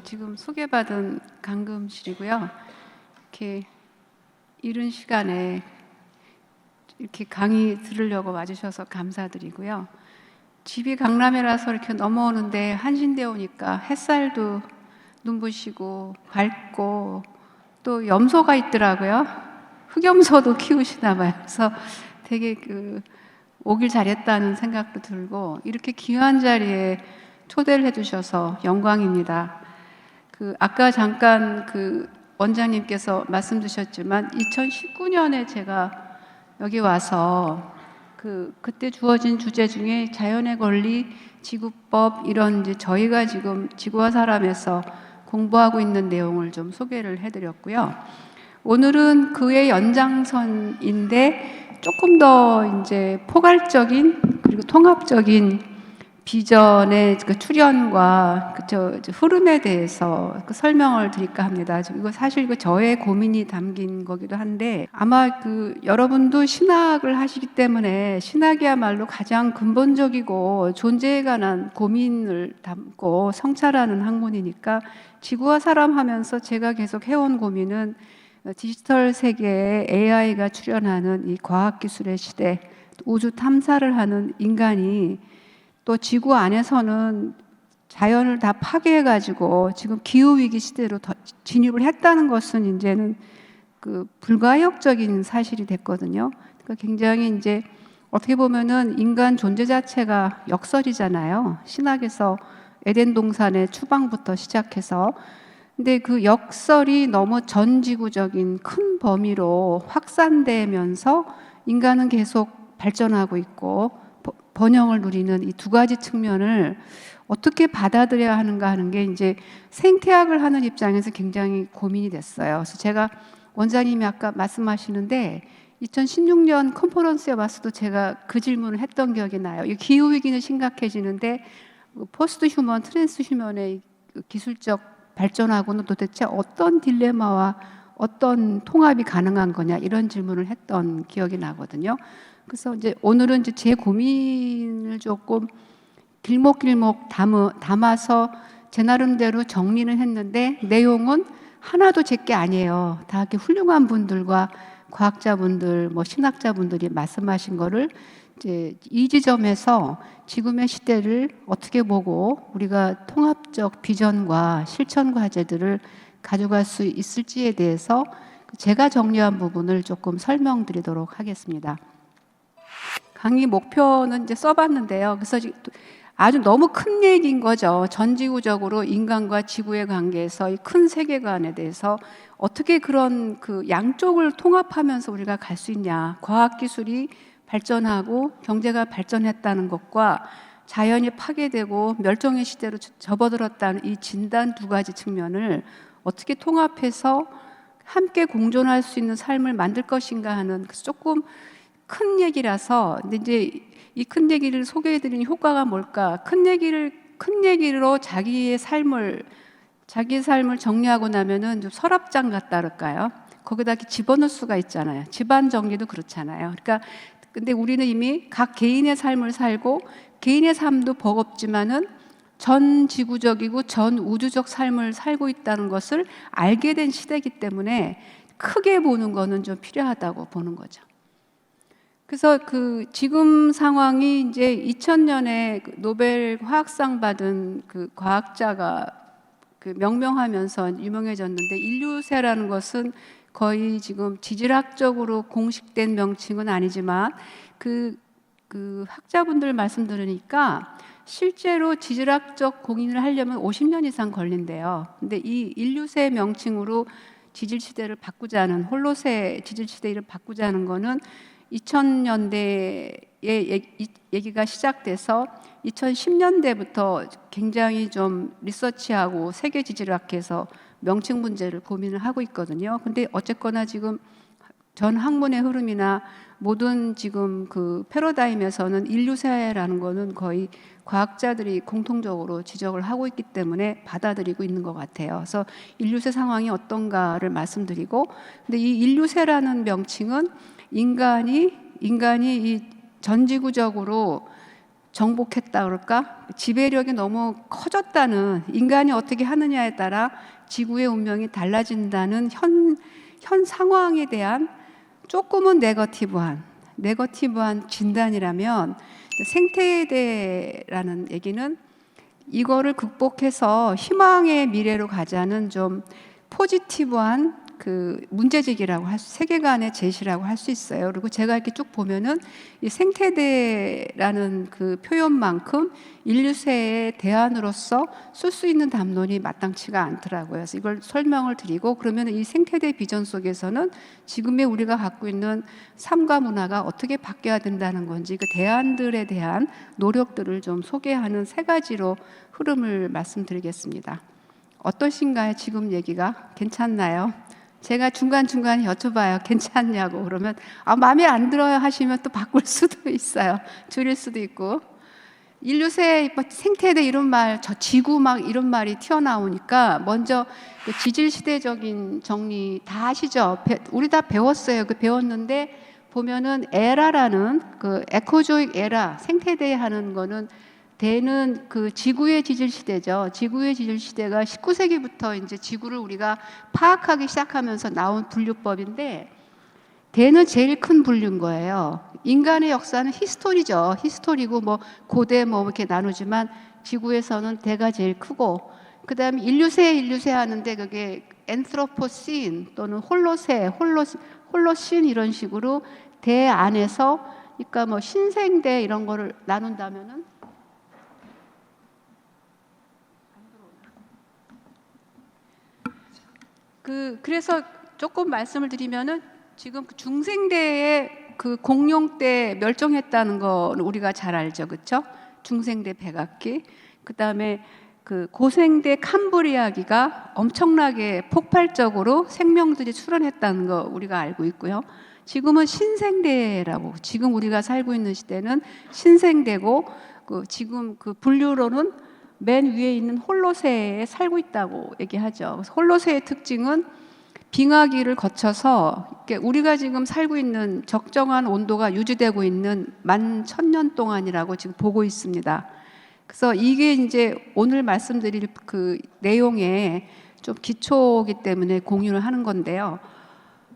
지금 소개받은 강금실이고요. 이렇게 이른 시간에 이렇게 강의 들으려고 와주셔서 감사드리고요. 집이 강남이라서 이렇게 넘어오는데 한신대 오니까 햇살도 눈부시고 밝고 또 염소가 있더라고요. 흑염소도 키우시나 봐요. 그래서 되게 오길 잘했다는 생각도 들고 이렇게 귀한 자리에 초대를 해주셔서 영광입니다. 아까 잠깐 원장님께서 말씀 주셨지만 2019년에 제가 여기 와서 그때 주어진 주제 중에 자연의 권리, 지구법 이런 이제 저희가 지금 지구와 사람에서 공부하고 있는 내용을 좀 소개를 해드렸고요. 오늘은 그의 연장선인데 조금 더 이제 포괄적인 그리고 통합적인 비전의 출현과 흐름에 대해서 설명을 드릴까 합니다. 이거 사실 저의 고민이 담긴 거기도 한데 아마 여러분도 신학을 하시기 때문에 신학이야말로 가장 근본적이고 존재에 관한 고민을 담고 성찰하는 학문이니까 지구와 사람 하면서 제가 계속 해온 고민은 디지털 세계에 AI가 출현하는 이 과학기술의 시대, 우주 탐사를 하는 인간이 또 지구 안에서는 자연을 다 파괴해가지고 지금 기후위기 시대로 진입을 했다는 것은 이제는 불가역적인 사실이 됐거든요. 그러니까 굉장히 이제 어떻게 보면은 인간 존재 자체가 역설이잖아요. 신학에서 에덴 동산의 추방부터 시작해서. 근데 그 역설이 너무 전지구적인 큰 범위로 확산되면서 인간은 계속 발전하고 있고 번영을 누리는 이 두 가지 측면을 어떻게 받아들여야 하는가 하는 게 이제 생태학을 하는 입장에서 굉장히 고민이 됐어요. 그래서 제가 원장님이 아까 말씀하시는데 2016년 컨퍼런스에 와서도 제가 그 질문을 했던 기억이 나요. 이 기후위기는 심각해지는데 포스트 휴먼, 트랜스 휴먼의 기술적 발전하고는 도대체 어떤 딜레마와 어떤 통합이 가능한 거냐 이런 질문을 했던 기억이 나거든요. 그래서 이제 오늘은 이제 제 고민을 조금 길목길목 담아서 제 나름대로 정리는 했는데 내용은 하나도 제 게 아니에요. 다 이렇게 훌륭한 분들과 과학자분들, 신학자분들이 말씀하신 거를 이제 이 지점에서 지금의 시대를 어떻게 보고 우리가 통합적 비전과 실천 과제들을 가져갈 수 있을지에 대해서 제가 정리한 부분을 조금 설명드리도록 하겠습니다. 강의 목표는 이제 써봤는데요. 그래서 아주 너무 큰 얘기인 거죠. 전지구적으로 인간과 지구의 관계에서 이 큰 세계관에 대해서 어떻게 그런 양쪽을 통합하면서 우리가 갈 수 있냐. 과학기술이 발전하고 경제가 발전했다는 것과 자연이 파괴되고 멸종의 시대로 접어들었다는 이 진단 두 가지 측면을 어떻게 통합해서 함께 공존할 수 있는 삶을 만들 것인가 하는 조금 큰 얘기라서 근데 이제 이 큰 얘기를 소개해드리는 효과가 뭘까? 큰 얘기로 자기의 삶을 정리하고 나면은 좀 서랍장 같다 그럴까요? 거기다 이렇게 집어넣을 수가 있잖아요. 집안 정리도 그렇잖아요. 그러니까 근데 우리는 이미 각 개인의 삶을 살고 개인의 삶도 버겁지만은 전 지구적이고 전 우주적 삶을 살고 있다는 것을 알게 된 시대이기 때문에 크게 보는 거는 좀 필요하다고 보는 거죠. 그래서 지금 상황이 이제 2000년에 노벨 화학상 받은 과학자가 명명하면서 유명해졌는데 인류세라는 것은 거의 지금 지질학적으로 공식된 명칭은 아니지만 학자분들 말씀 들으니까 실제로 지질학적 공인을 하려면 50년 이상 걸린대요. 근데 이 인류세 명칭으로 지질시대를 바꾸자는 홀로세 지질시대를 바꾸자는 거는 2000년대에 얘기가 시작돼서 2010년대부터 굉장히 좀 리서치하고 세계 지질학에서 명칭 문제를 고민을 하고 있거든요. 근데 어쨌거나 지금 전 학문의 흐름이나 모든 지금 패러다임에서는 인류세라는 거는 거의 과학자들이 공통적으로 지적을 하고 있기 때문에 받아들이고 있는 것 같아요. 그래서 인류세 상황이 어떤가를 말씀드리고, 근데 이 인류세라는 명칭은 인간이 이 전지구적으로 정복했다 그럴까? 지배력이 너무 커졌다는, 인간이 어떻게 하느냐에 따라 지구의 운명이 달라진다는 현 상황에 대한 조금은 네거티브한 진단이라면, 생태에 대해라는 얘기는 이거를 극복해서 희망의 미래로 가자는 좀 포지티브한 그 문제제기라고 세계관의 제시라고 할 수 있어요. 그리고 제가 이렇게 쭉 보면은 이 생태대라는 그 표현만큼 인류세의 대안으로서 쓸 수 있는 담론이 마땅치가 않더라고요. 그래서 이걸 설명을 드리고, 그러면 이 생태대 비전 속에서는 지금의 우리가 갖고 있는 삶과 문화가 어떻게 바뀌어야 된다는 건지, 그 대안들에 대한 노력들을 좀 소개하는 세 가지로 흐름을 말씀드리겠습니다. 어떠신가요? 지금 얘기가 괜찮나요? 제가 중간중간에 여쭤봐요. 괜찮냐고. 그러면 마음에 안 들어요 하시면 또 바꿀 수도 있어요. 줄일 수도 있고. 인류세 생태대 이런 말, 저 지구 막 이런 말이 튀어나오니까 먼저 그 지질시대적인 정리 다 아시죠? 우리 다 배웠어요. 그 배웠는데 보면은 에라라는 그 에코조익 에라, 생태대 하는 거는 대는 그 지구의 지질 시대죠. 지구의 지질 시대가 19세기부터 이제 지구를 우리가 파악하기 시작하면서 나온 분류법인데, 대는 제일 큰 분류인 거예요. 인간의 역사는 히스토리죠. 히스토리고 뭐 고대 뭐 이렇게 나누지만 지구에서는 대가 제일 크고, 그다음에 인류세 하는데 그게 엔트로포신 또는 홀로신 이런 식으로 대 안에서, 그러니까 뭐 신생대 이런 거를 나눈다면은, 그래서 조금 말씀을 드리면은 지금 중생대의 그 공룡대 멸종했다는 거 우리가 잘 알죠, 그렇죠? 중생대 백악기, 그 다음에 그 고생대 캄브리아기가 엄청나게 폭발적으로 생명들이 출현했다는 거 우리가 알고 있고요. 지금은 신생대라고, 지금 우리가 살고 있는 시대는 신생대고, 지금 그 분류로는 맨 위에 있는 홀로세에 살고 있다고 얘기하죠. 그래서 홀로세의 특징은 빙하기를 거쳐서 우리가 지금 살고 있는 적정한 온도가 유지되고 있는 11,000년 동안이라고 지금 보고 있습니다. 그래서 이게 이제 오늘 말씀드릴 그 내용에 좀 기초이기 때문에 공유를 하는 건데요.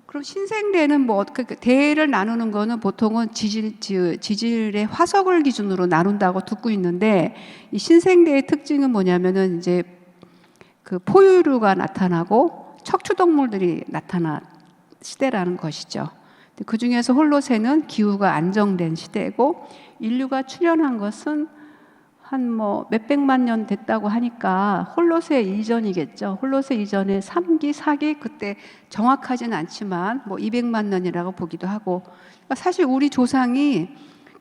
그럼 신생대는 뭐 어떻게, 대를 나누는 거는 보통은 지질의 화석을 기준으로 나눈다고 듣고 있는데, 이 신생대의 특징은 뭐냐면은 이제 그 포유류가 나타나고 척추동물들이 나타난 시대라는 것이죠. 그 중에서 홀로세는 기후가 안정된 시대고, 인류가 출현한 것은 한 뭐 몇백만 년 됐다고 하니까 홀로세 이전이겠죠. 홀로세 이전에 3기, 4기, 그때 정확하진 않지만 뭐 200만 년이라고 보기도 하고, 그러니까 사실 우리 조상이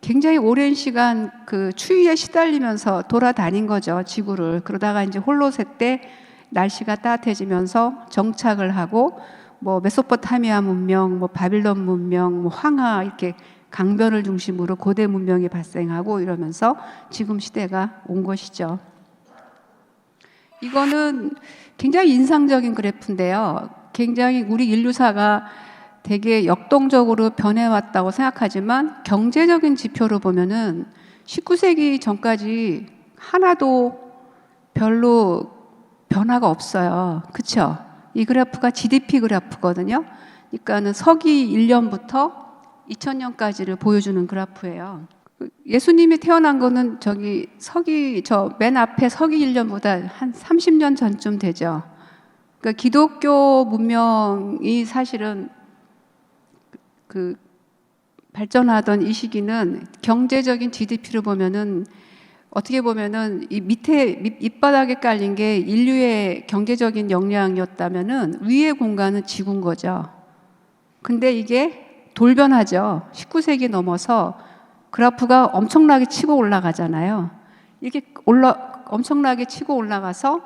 굉장히 오랜 시간 그 추위에 시달리면서 돌아다닌 거죠, 지구를. 그러다가 이제 홀로세 때 날씨가 따뜻해지면서 정착을 하고, 뭐 메소포타미아 문명, 뭐 바빌론 문명, 뭐 황하, 이렇게 강변을 중심으로 고대 문명이 발생하고 이러면서 지금 시대가 온 것이죠. 이거는 굉장히 인상적인 그래프인데요. 굉장히 우리 인류사가 되게 역동적으로 변해왔다고 생각하지만, 경제적인 지표로 보면은 19세기 전까지 하나도 별로 변화가 없어요. 그렇죠? 이 그래프가 GDP 그래프거든요. 그러니까는 서기 1년부터 2000년까지를 보여주는 그래프예요. 예수님이 태어난 거는 저기 저 맨 앞에 서기 1년보다 한 30년 전쯤 되죠. 그러니까 기독교 문명이 사실은 그 발전하던 이 시기는 경제적인 GDP를 보면은, 어떻게 보면은 이 밑바닥에 깔린 게 인류의 경제적인 역량이었다면은 위의 공간은 지구인 거죠. 근데 이게 돌변하죠. 19세기 넘어서 그래프가 엄청나게 치고 올라가잖아요. 이렇게 엄청나게 치고 올라가서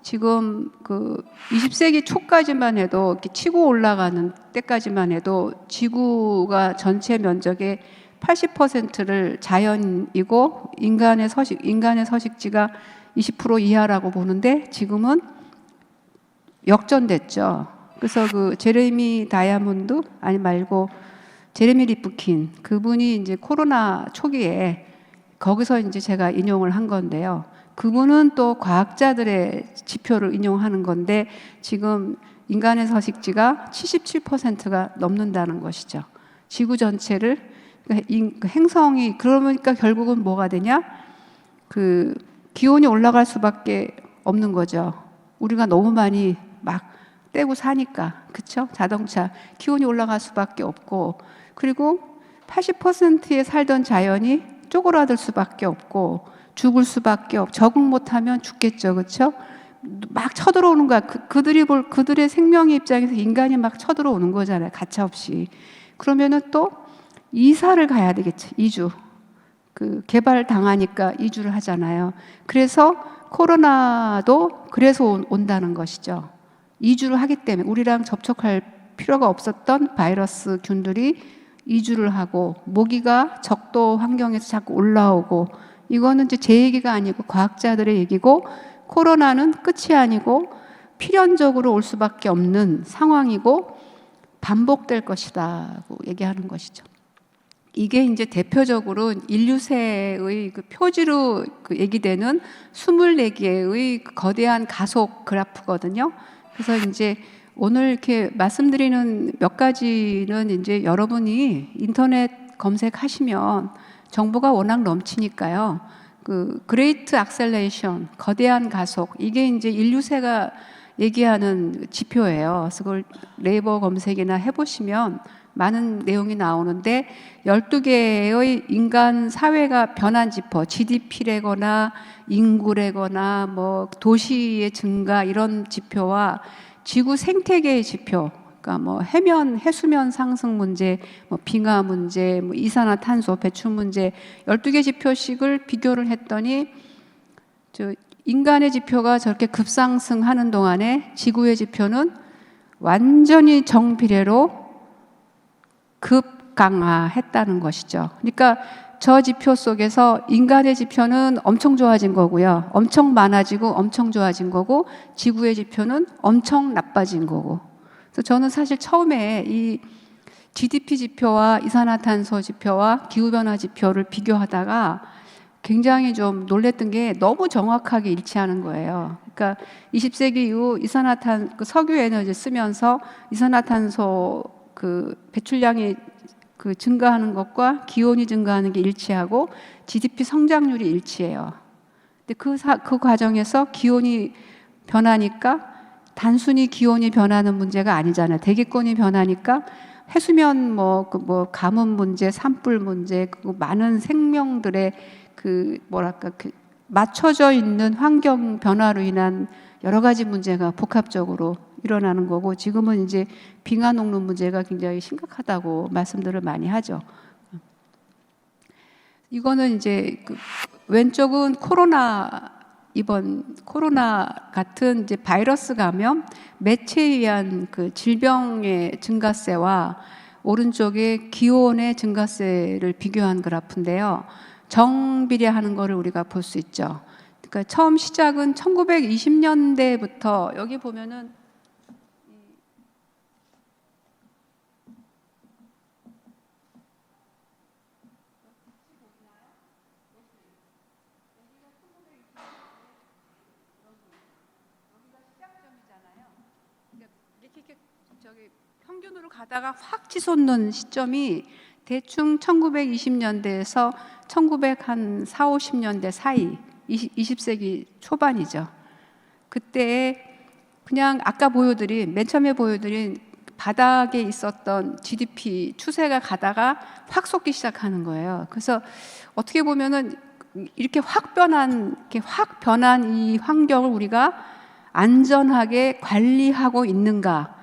지금 그 20세기 초까지만 해도, 이렇게 치고 올라가는 때까지만 해도 지구가 전체 면적의 80%를 자연이고 인간의 서식지가 20% 이하라고 보는데, 지금은 역전됐죠. 그래서 그 제레미 다이아몬드 제레미 리프킨, 그분이 이제 코로나 초기에 거기서 이제 제가 인용을 한 건데요. 그분은 또 과학자들의 지표를 인용하는 건데 지금 인간의 서식지가 77%가 넘는다는 것이죠. 지구 전체를 그러니까 행성이 그러니까 결국은 뭐가 되냐? 그 기온이 올라갈 수밖에 없는 거죠. 우리가 너무 많이 막 떼고 사니까 그렇죠? 자동차 기온이 올라갈 수밖에 없고 그리고 80%에 살던 자연이 쪼그라들 수밖에 없고 죽을 수밖에 없고 적응 못하면 죽겠죠, 그렇죠? 막 쳐들어오는 거야. 그들의 생명의 입장에서 인간이 막 쳐들어오는 거잖아요, 가차없이. 그러면은 또 이사를 가야 되겠죠, 이주. 그 개발 당하니까 이주를 하잖아요. 그래서 코로나도 그래서 온다는 것이죠. 이주를 하기 때문에 우리랑 접촉할 필요가 없었던 바이러스 균들이 이주를 하고 모기가 적도 환경에서 자꾸 올라오고 이거는 이제 제 얘기가 아니고 과학자들의 얘기고 코로나는 끝이 아니고 필연적으로 올 수밖에 없는 상황이고 반복될 것이다고 얘기하는 것이죠. 이게 이제 대표적으로 인류세의 그 표지로 그 얘기되는 24개의 거대한 가속 그래프거든요. 그래서 이제 오늘 이렇게 말씀드리는 몇 가지는 이제 여러분이 인터넷 검색하시면 정보가 워낙 넘치니까요. 그 그레이트 악셀레이션, 거대한 가속, 이게 이제 인류세가 얘기하는 지표예요. 그래서 그걸 네이버 검색이나 해보시면 많은 내용이 나오는데 12개의 인간 사회가 변한 지표, GDP래거나 인구래거나 뭐 도시의 증가 이런 지표와 지구 생태계의 지표, 그러니까 뭐 해수면 상승 문제, 뭐 빙하 문제, 뭐 이산화탄소 배출 문제 12개 지표씩을 비교를 했더니 인간의 지표가 저렇게 급상승하는 동안에 지구의 지표는 완전히 정비례로 급강하했다는 것이죠. 그러니까 저 지표 속에서 인간의 지표는 엄청 좋아진 거고요. 엄청 많아지고 엄청 좋아진 거고 지구의 지표는 엄청 나빠진 거고. 그래서 저는 사실 처음에 이 GDP 지표와 이산화탄소 지표와 기후변화 지표를 비교하다가 굉장히 좀 놀랬던 게 너무 정확하게 일치하는 거예요. 그러니까 20세기 이후 석유 에너지 쓰면서 이산화탄소 그 배출량이 그 증가하는 것과 기온이 증가하는 게 일치하고 GDP 성장률이 일치해요. 근데 그 과정에서 기온이 변하니까 단순히 기온이 변하는 문제가 아니잖아요. 대기권이 변하니까 해수면 가뭄 문제, 산불 문제, 그 많은 생명들의 그 맞춰져 있는 환경 변화로 인한 여러 가지 문제가 복합적으로 일어나는 거고 지금은 이제 빙하 녹는 문제가 굉장히 심각하다고 말씀들을 많이 하죠. 이거는 이제 왼쪽은 이번 코로나 같은 이제 바이러스 감염, 매체에 의한 그 질병의 증가세와 오른쪽에 기온의 증가세를 비교한 그래프인데요. 정비례하는 거를 우리가 볼 수 있죠. 그러니까 처음 시작은 1920년대부터 여기 보면은 평균으로 가다가 확 치솟는 시점이 대충 1920년대에서 1940~50년대 사이 20세기 초반이죠. 그때 그냥 아까 맨 처음에 보여드린 바닥에 있었던 GDP 추세가 가다가 확 솟기 시작하는 거예요. 그래서 어떻게 보면은 이렇게 확 변한 이 환경을 우리가 안전하게 관리하고 있는가?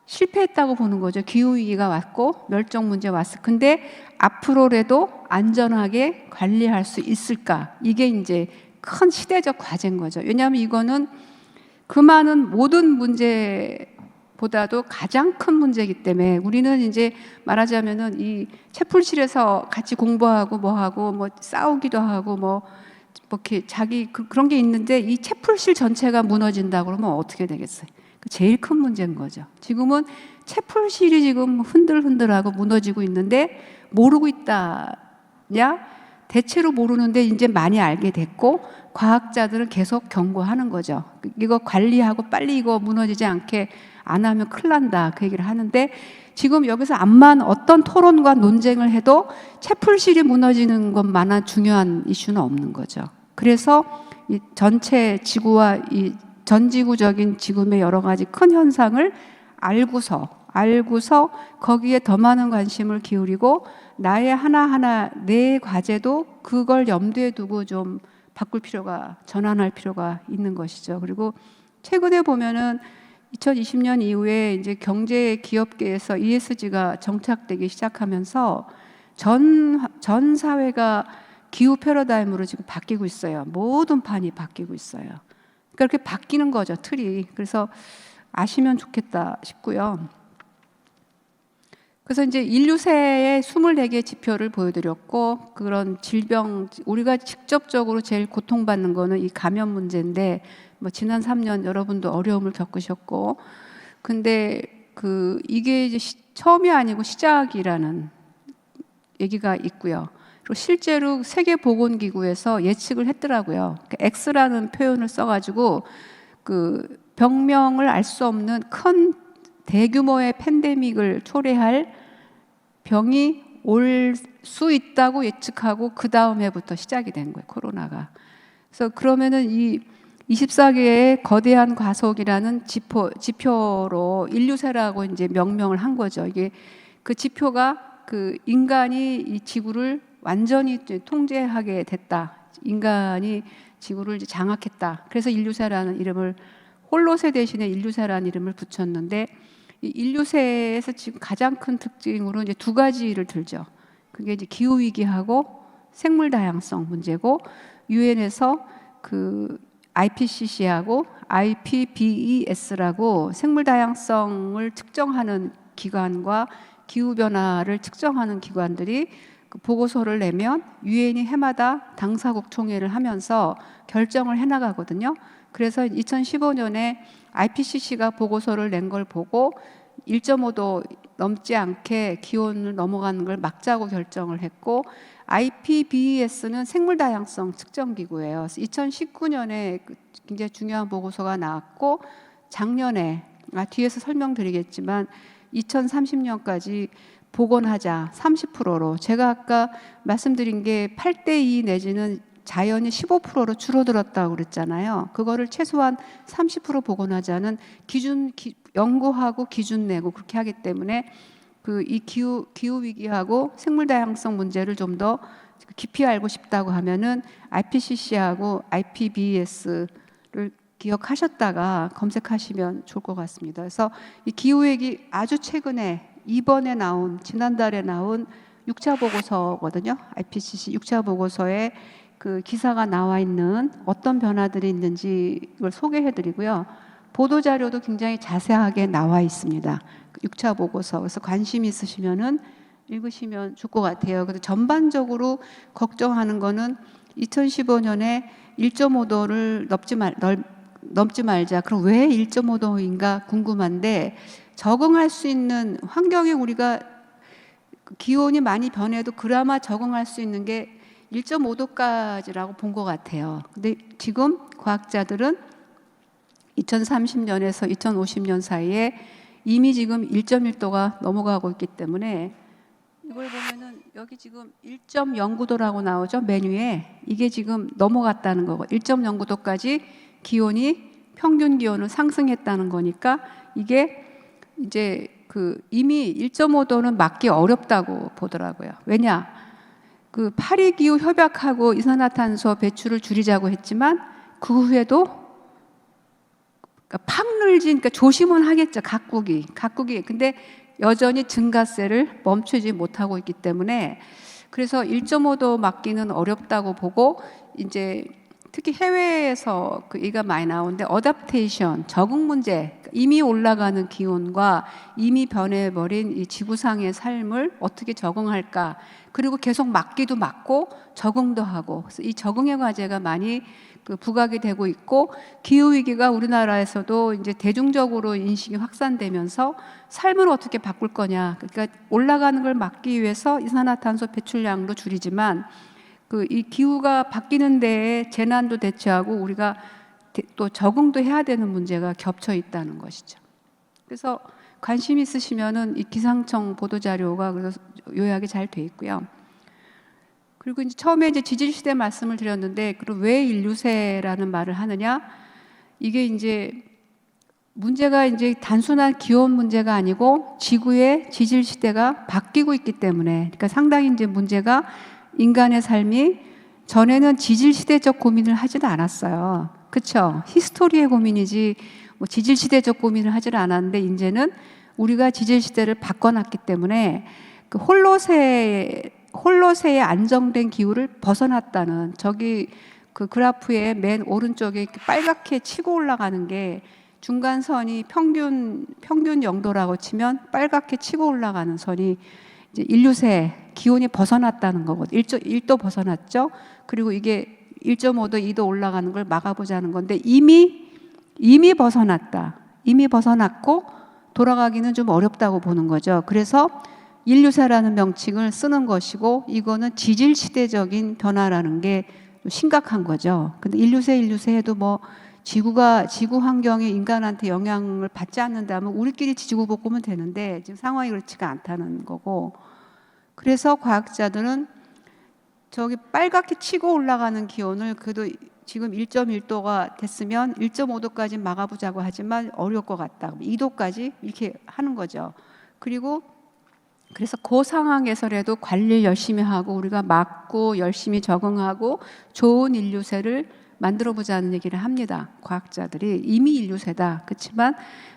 실패했다고 보는 거죠. 기후위기가 왔고 멸종 문제 왔어. 근데 앞으로라도 안전하게 관리할 수 있을까? 이게 이제 큰 시대적 과제인 거죠. 왜냐하면 이거는 그 많은 모든 문제보다도 가장 큰 문제이기 때문에 우리는 이제 말하자면은 이 채플실에서 같이 공부하고 뭐 싸우기도 하고 이렇게 그런 게 있는데 이 채플실 전체가 무너진다 그러면 어떻게 되겠어요? 제일 큰 문제인 거죠. 지금은 채플실이 지금 흔들흔들하고 무너지고 있는데 모르고 있다냐? 대체로 모르는데 이제 많이 알게 됐고 과학자들은 계속 경고하는 거죠. 이거 관리하고 빨리 이거 무너지지 않게 안 하면 큰일 난다, 그 얘기를 하는데, 지금 여기서 암만 어떤 토론과 논쟁을 해도 채플실이 무너지는 것만한 중요한 이슈는 없는 거죠. 그래서 이 전체 지구와 이 전지구적인 지금의 여러 가지 큰 현상을 알고서 거기에 더 많은 관심을 기울이고 나의 하나하나 내 과제도 그걸 염두에 두고 좀 전환할 필요가 있는 것이죠. 그리고 최근에 보면은 2020년 이후에 이제 경제 기업계에서 ESG가 정착되기 시작하면서 전 사회가 기후 패러다임으로 지금 바뀌고 있어요. 모든 판이 바뀌고 있어요. 그렇게 바뀌는 거죠, 틀이. 그래서 아시면 좋겠다 싶고요. 그래서 이제 인류세의 24개 지표를 보여드렸고, 그런 질병, 우리가 직접적으로 제일 고통받는 거는 이 감염 문제인데, 뭐 지난 3년 여러분도 어려움을 겪으셨고, 근데 이게 이제 처음이 아니고 시작이라는 얘기가 있고요. 그리고 실제로 세계보건기구에서 예측을 했더라고요. X라는 표현을 써가지고 그 병명을 알 수 없는 큰 대규모의 팬데믹을 초래할 병이 올 수 있다고 예측하고 그 다음 해부터 시작이 된 거예요, 코로나가. 그래서 그러면은 이 24개의 거대한 과속이라는 지표로 인류세라고 이제 명명을 한 거죠. 이게 그 지표가 그 인간이 이 지구를 완전히 통제하게 됐다. 인간이 지구를 이제 장악했다. 그래서 인류세라는 이름을, 홀로세 대신에 인류세라는 이름을 붙였는데, 이 인류세에서 지금 가장 큰 특징으로 이제 두 가지를 들죠. 그게 이제 기후 위기하고 생물 다양성 문제고, 유엔에서 그 IPCC하고 IPBES라고 생물 다양성을 측정하는 기관과 기후 변화를 측정하는 기관들이 그 보고서를 내면 유엔이 해마다 당사국 총회를 하면서 결정을 해나가거든요. 그래서 2015년에 IPCC가 보고서를 낸 걸 보고 1.5도 넘지 않게 기온을 넘어가는 걸 막자고 결정을 했고, IPBES는 생물 다양성 측정 기구예요. 2019년에 굉장히 중요한 보고서가 나왔고, 작년에 뒤에서 설명드리겠지만 2030년까지 복원하자 30%로, 제가 아까 말씀드린 게 8대2 내지는 자연이 15%로 줄어들었다고 그랬잖아요. 그거를 최소한 30% 복원하자는 연구하고 기준 내고 그렇게 하기 때문에 이 기후 위기하고 생물 다양성 문제를 좀 더 깊이 알고 싶다고 하면은 IPCC하고 IPBES를 기억하셨다가 검색하시면 좋을 것 같습니다. 그래서 이 기후 위기 아주 최근에 지난달에 나온 6차 보고서거든요. IPCC 6차 보고서에 그 기사가 나와 있는 어떤 변화들이 있는지 이걸 소개해드리고요. 보도 자료도 굉장히 자세하게 나와 있습니다. 6차 보고서. 그래서 관심 있으시면은 읽으시면 좋을 것 같아요. 그래서 전반적으로 걱정하는 거는 2015년에 1.5도를 넘지 말자. 그럼 왜 1.5도인가 궁금한데, 적응할 수 있는 환경에 우리가 기온이 많이 변해도 그나마 적응할 수 있는 게 1.5도까지라고 본 것 같아요. 근데 지금 과학자들은 2030년에서 2050년 사이에 이미 지금 1.1도가 넘어가고 있기 때문에, 이걸 보면은 여기 지금 1.09도라고 나오죠, 메뉴에. 이게 지금 넘어갔다는 거고, 1.09도까지 평균 기온을 상승했다는 거니까, 이게 이제 이미 1.5도는 막기 어렵다고 보더라고요. 왜냐? 파리 기후 협약하고 이산화탄소 배출을 줄이자고 했지만 그 후에도 팍 늘지, 그러니까 조심은 하겠죠, 각국이. 근데 여전히 증가세를 멈추지 못하고 있기 때문에, 그래서 1.5도 막기는 어렵다고 보고, 이제 특히 해외에서 얘기가 많이 나오는데, 어댑테이션, 적응 문제, 이미 올라가는 기온과 이미 변해버린 이 지구상의 삶을 어떻게 적응할까, 그리고 계속 막기도 막고 적응도 하고, 그래서 이 적응의 과제가 많이 부각이 되고 있고, 기후 위기가 우리나라에서도 이제 대중적으로 인식이 확산되면서 삶을 어떻게 바꿀 거냐, 그러니까 올라가는 걸 막기 위해서 이산화탄소 배출량도 줄이지만 그 이 기후가 바뀌는 데에 재난도 대처하고 우리가 또 적응도 해야 되는 문제가 겹쳐 있다는 것이죠. 그래서 관심 있으시면은 이 기상청 보도 자료가 그래서 요약이 잘 돼 있고요. 그리고 이제 처음에 이제 지질 시대 말씀을 드렸는데, 그럼 왜 인류세라는 말을 하느냐? 이게 이제 문제가 이제 단순한 기온 문제가 아니고 지구의 지질 시대가 바뀌고 있기 때문에, 그러니까 상당히 이제 문제가 인간의 삶이 전에는 지질 시대적 고민을 하지도 않았어요. 그렇죠? 히스토리의 고민이지 뭐 지질 시대적 고민을 하지를 않았는데, 이제는 우리가 지질 시대를 바꿔놨기 때문에 그 홀로세의 안정된 기후를 벗어났다는, 저기 그 그래프의 맨 오른쪽에 이렇게 빨갛게 치고 올라가는 게 중간선이 평균 영도라고 치면 빨갛게 치고 올라가는 선이 이제 인류세 기온이 벗어났다는 거거든요. 1도 벗어났죠. 그리고 이게 1.5도, 2도 올라가는 걸 막아보자는 건데, 이미 벗어났다. 이미 벗어났고 돌아가기는 좀 어렵다고 보는 거죠. 그래서 인류세라는 명칭을 쓰는 것이고, 이거는 지질 시대적인 변화라는 게 심각한 거죠. 근데 인류세 해도 뭐 지구 환경에 인간한테 영향을 받지 않는다면 우리끼리 지구 볶으면 되는데, 지금 상황이 그렇지가 않다는 거고, 그래서 과학자들은 저기 빨갛게 치고 올라가는 기온을 그래도 지금 1.1도가 됐으면 1.5도까지 막아보자고 하지만 어려울 것 같다. 2도까지 이렇게 하는 거죠. 그래서 그 상황에서라도 관리를 열심히 하고 우리가 막고 열심히 적응하고 좋은 인류세를 만들어보자는 얘기를 합니다. 과학자들이 이미 인류세다. 그렇지만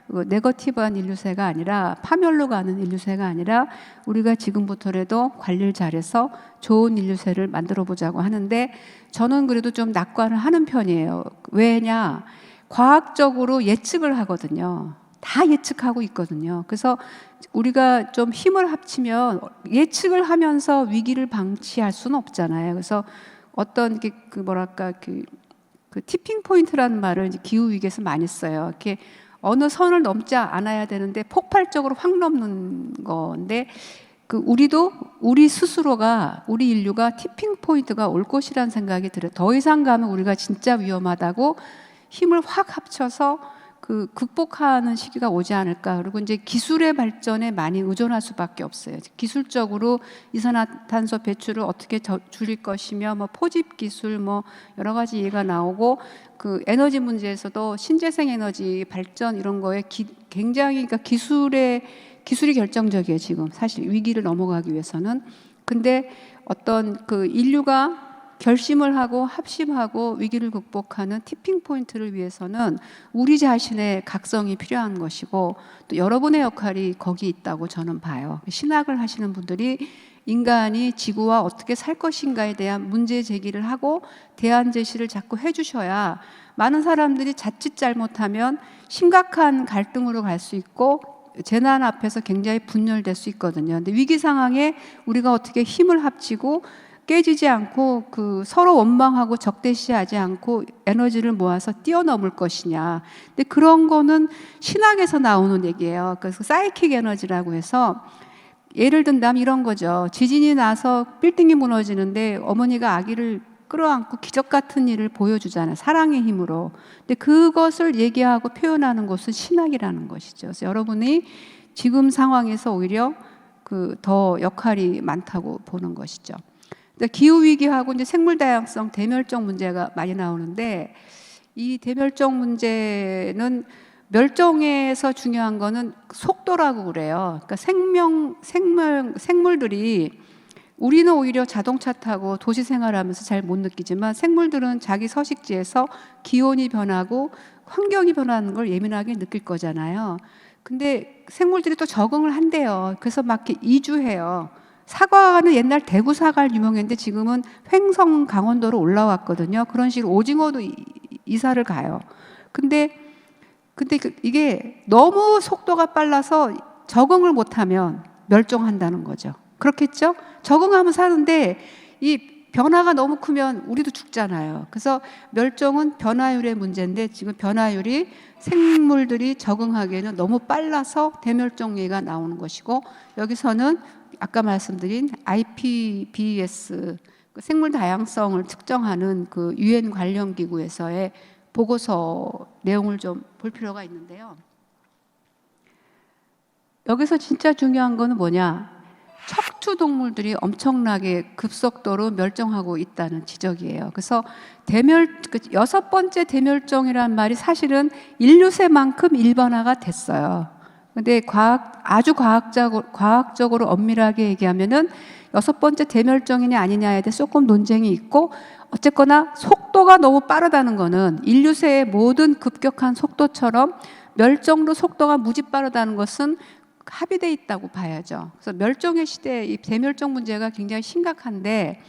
네거티브한 인류세가 아니라, 파멸로 가는 인류세가 아니라 우리가 지금부터라도 관리를 잘해서 좋은 인류세를 만들어보자고 하는데, 저는 그래도 좀 낙관을 하는 편이에요. 왜냐? 과학적으로 예측을 하거든요. 다 예측하고 있거든요. 그래서 우리가 좀 힘을 합치면 예측을 하면서 위기를 방치할 수는 없잖아요. 그래서 어떤 그 티핑 포인트라는 말을 이제 기후 위기에서 많이 써요. 이렇게 어느 선을 넘지 않아야 되는데 폭발적으로 확 넘는 건데, 우리 스스로가, 우리 인류가 티핑 포인트가 올 것이라는 생각이 들어요. 더 이상 가면 우리가 진짜 위험하다고 힘을 확 합쳐서 극복하는 시기가 오지 않을까. 그리고 이제 기술의 발전에 많이 의존할 수밖에 없어요. 기술적으로 이산화탄소 배출을 어떻게 줄일 것이며, 뭐 포집 기술, 뭐 여러 가지 얘기가 나오고, 그 에너지 문제에서도 신재생 에너지 발전 이런 거에 굉장히, 그러니까 기술이 결정적이에요. 지금 사실 위기를 넘어가기 위해서는. 근데 어떤 그 인류가 결심을 하고 합심하고 위기를 극복하는 티핑 포인트를 위해서는 우리 자신의 각성이 필요한 것이고, 또 여러분의 역할이 거기 있다고 저는 봐요. 신학을 하시는 분들이 인간이 지구와 어떻게 살 것인가에 대한 문제 제기를 하고 대안 제시를 자꾸 해주셔야 많은 사람들이 자칫 잘못하면 심각한 갈등으로 갈 수 있고 재난 앞에서 굉장히 분열될 수 있거든요. 근데 위기 상황에 우리가 어떻게 힘을 합치고 깨지지 않고 서로 원망하고 적대시하지 않고 에너지를 모아서 뛰어넘을 것이냐. 근데 그런 거는 신학에서 나오는 얘기예요. 그래서 사이킥 에너지라고 해서, 예를 든다면 이런 거죠. 지진이 나서 빌딩이 무너지는데 어머니가 아기를 끌어안고 기적 같은 일을 보여주잖아요. 사랑의 힘으로. 근데 그것을 얘기하고 표현하는 것은 신학이라는 것이죠. 그래서 여러분이 지금 상황에서 오히려 더 역할이 많다고 보는 것이죠. 기후 위기하고 이제 생물 다양성 대멸종 문제가 많이 나오는데, 이 대멸종 문제는 멸종에서 중요한 거는 속도라고 그래요. 그러니까 생물들이, 우리는 오히려 자동차 타고 도시 생활하면서 잘 못 느끼지만 생물들은 자기 서식지에서 기온이 변하고 환경이 변하는 걸 예민하게 느낄 거잖아요. 근데 생물들이 또 적응을 한대요. 그래서 막 이렇게 이주해요. 사과는 옛날 대구 사과를 유명했는데 지금은 횡성 강원도로 올라왔거든요. 그런 식으로 오징어도 이사를 가요. 근데 이게 너무 속도가 빨라서 적응을 못하면 멸종한다는 거죠. 그렇겠죠? 적응하면 사는데 이 변화가 너무 크면 우리도 죽잖아요. 그래서 멸종은 변화율의 문제인데, 지금 변화율이 생물들이 적응하기에는 너무 빨라서 대멸종 얘기가 나오는 것이고, 여기서는 아까 말씀드린 IPBES 그 생물 다양성을 측정하는 그 유엔 관련 기구에서의 보고서 내용을 좀 볼 필요가 있는데요. 여기서 진짜 중요한 거는 뭐냐? 척추 동물들이 엄청나게 급속도로 멸종하고 있다는 지적이에요. 그래서 여섯 번째 대멸종이라는 말이 사실은 인류새만큼 일반화가 됐어요. 근데 아주 과학적으로 엄밀하게 얘기하면은 여섯 번째 대멸종이냐 아니냐에 대해 조금 논쟁이 있고, 어쨌거나 속도가 너무 빠르다는 거는 인류새의 모든 급격한 속도처럼 멸종도 속도가 무지 빠르다는 것은 합의돼 있다고 봐야죠. 그래서 멸종의 시대, 이 대멸종 문제가 굉장히 심각한데,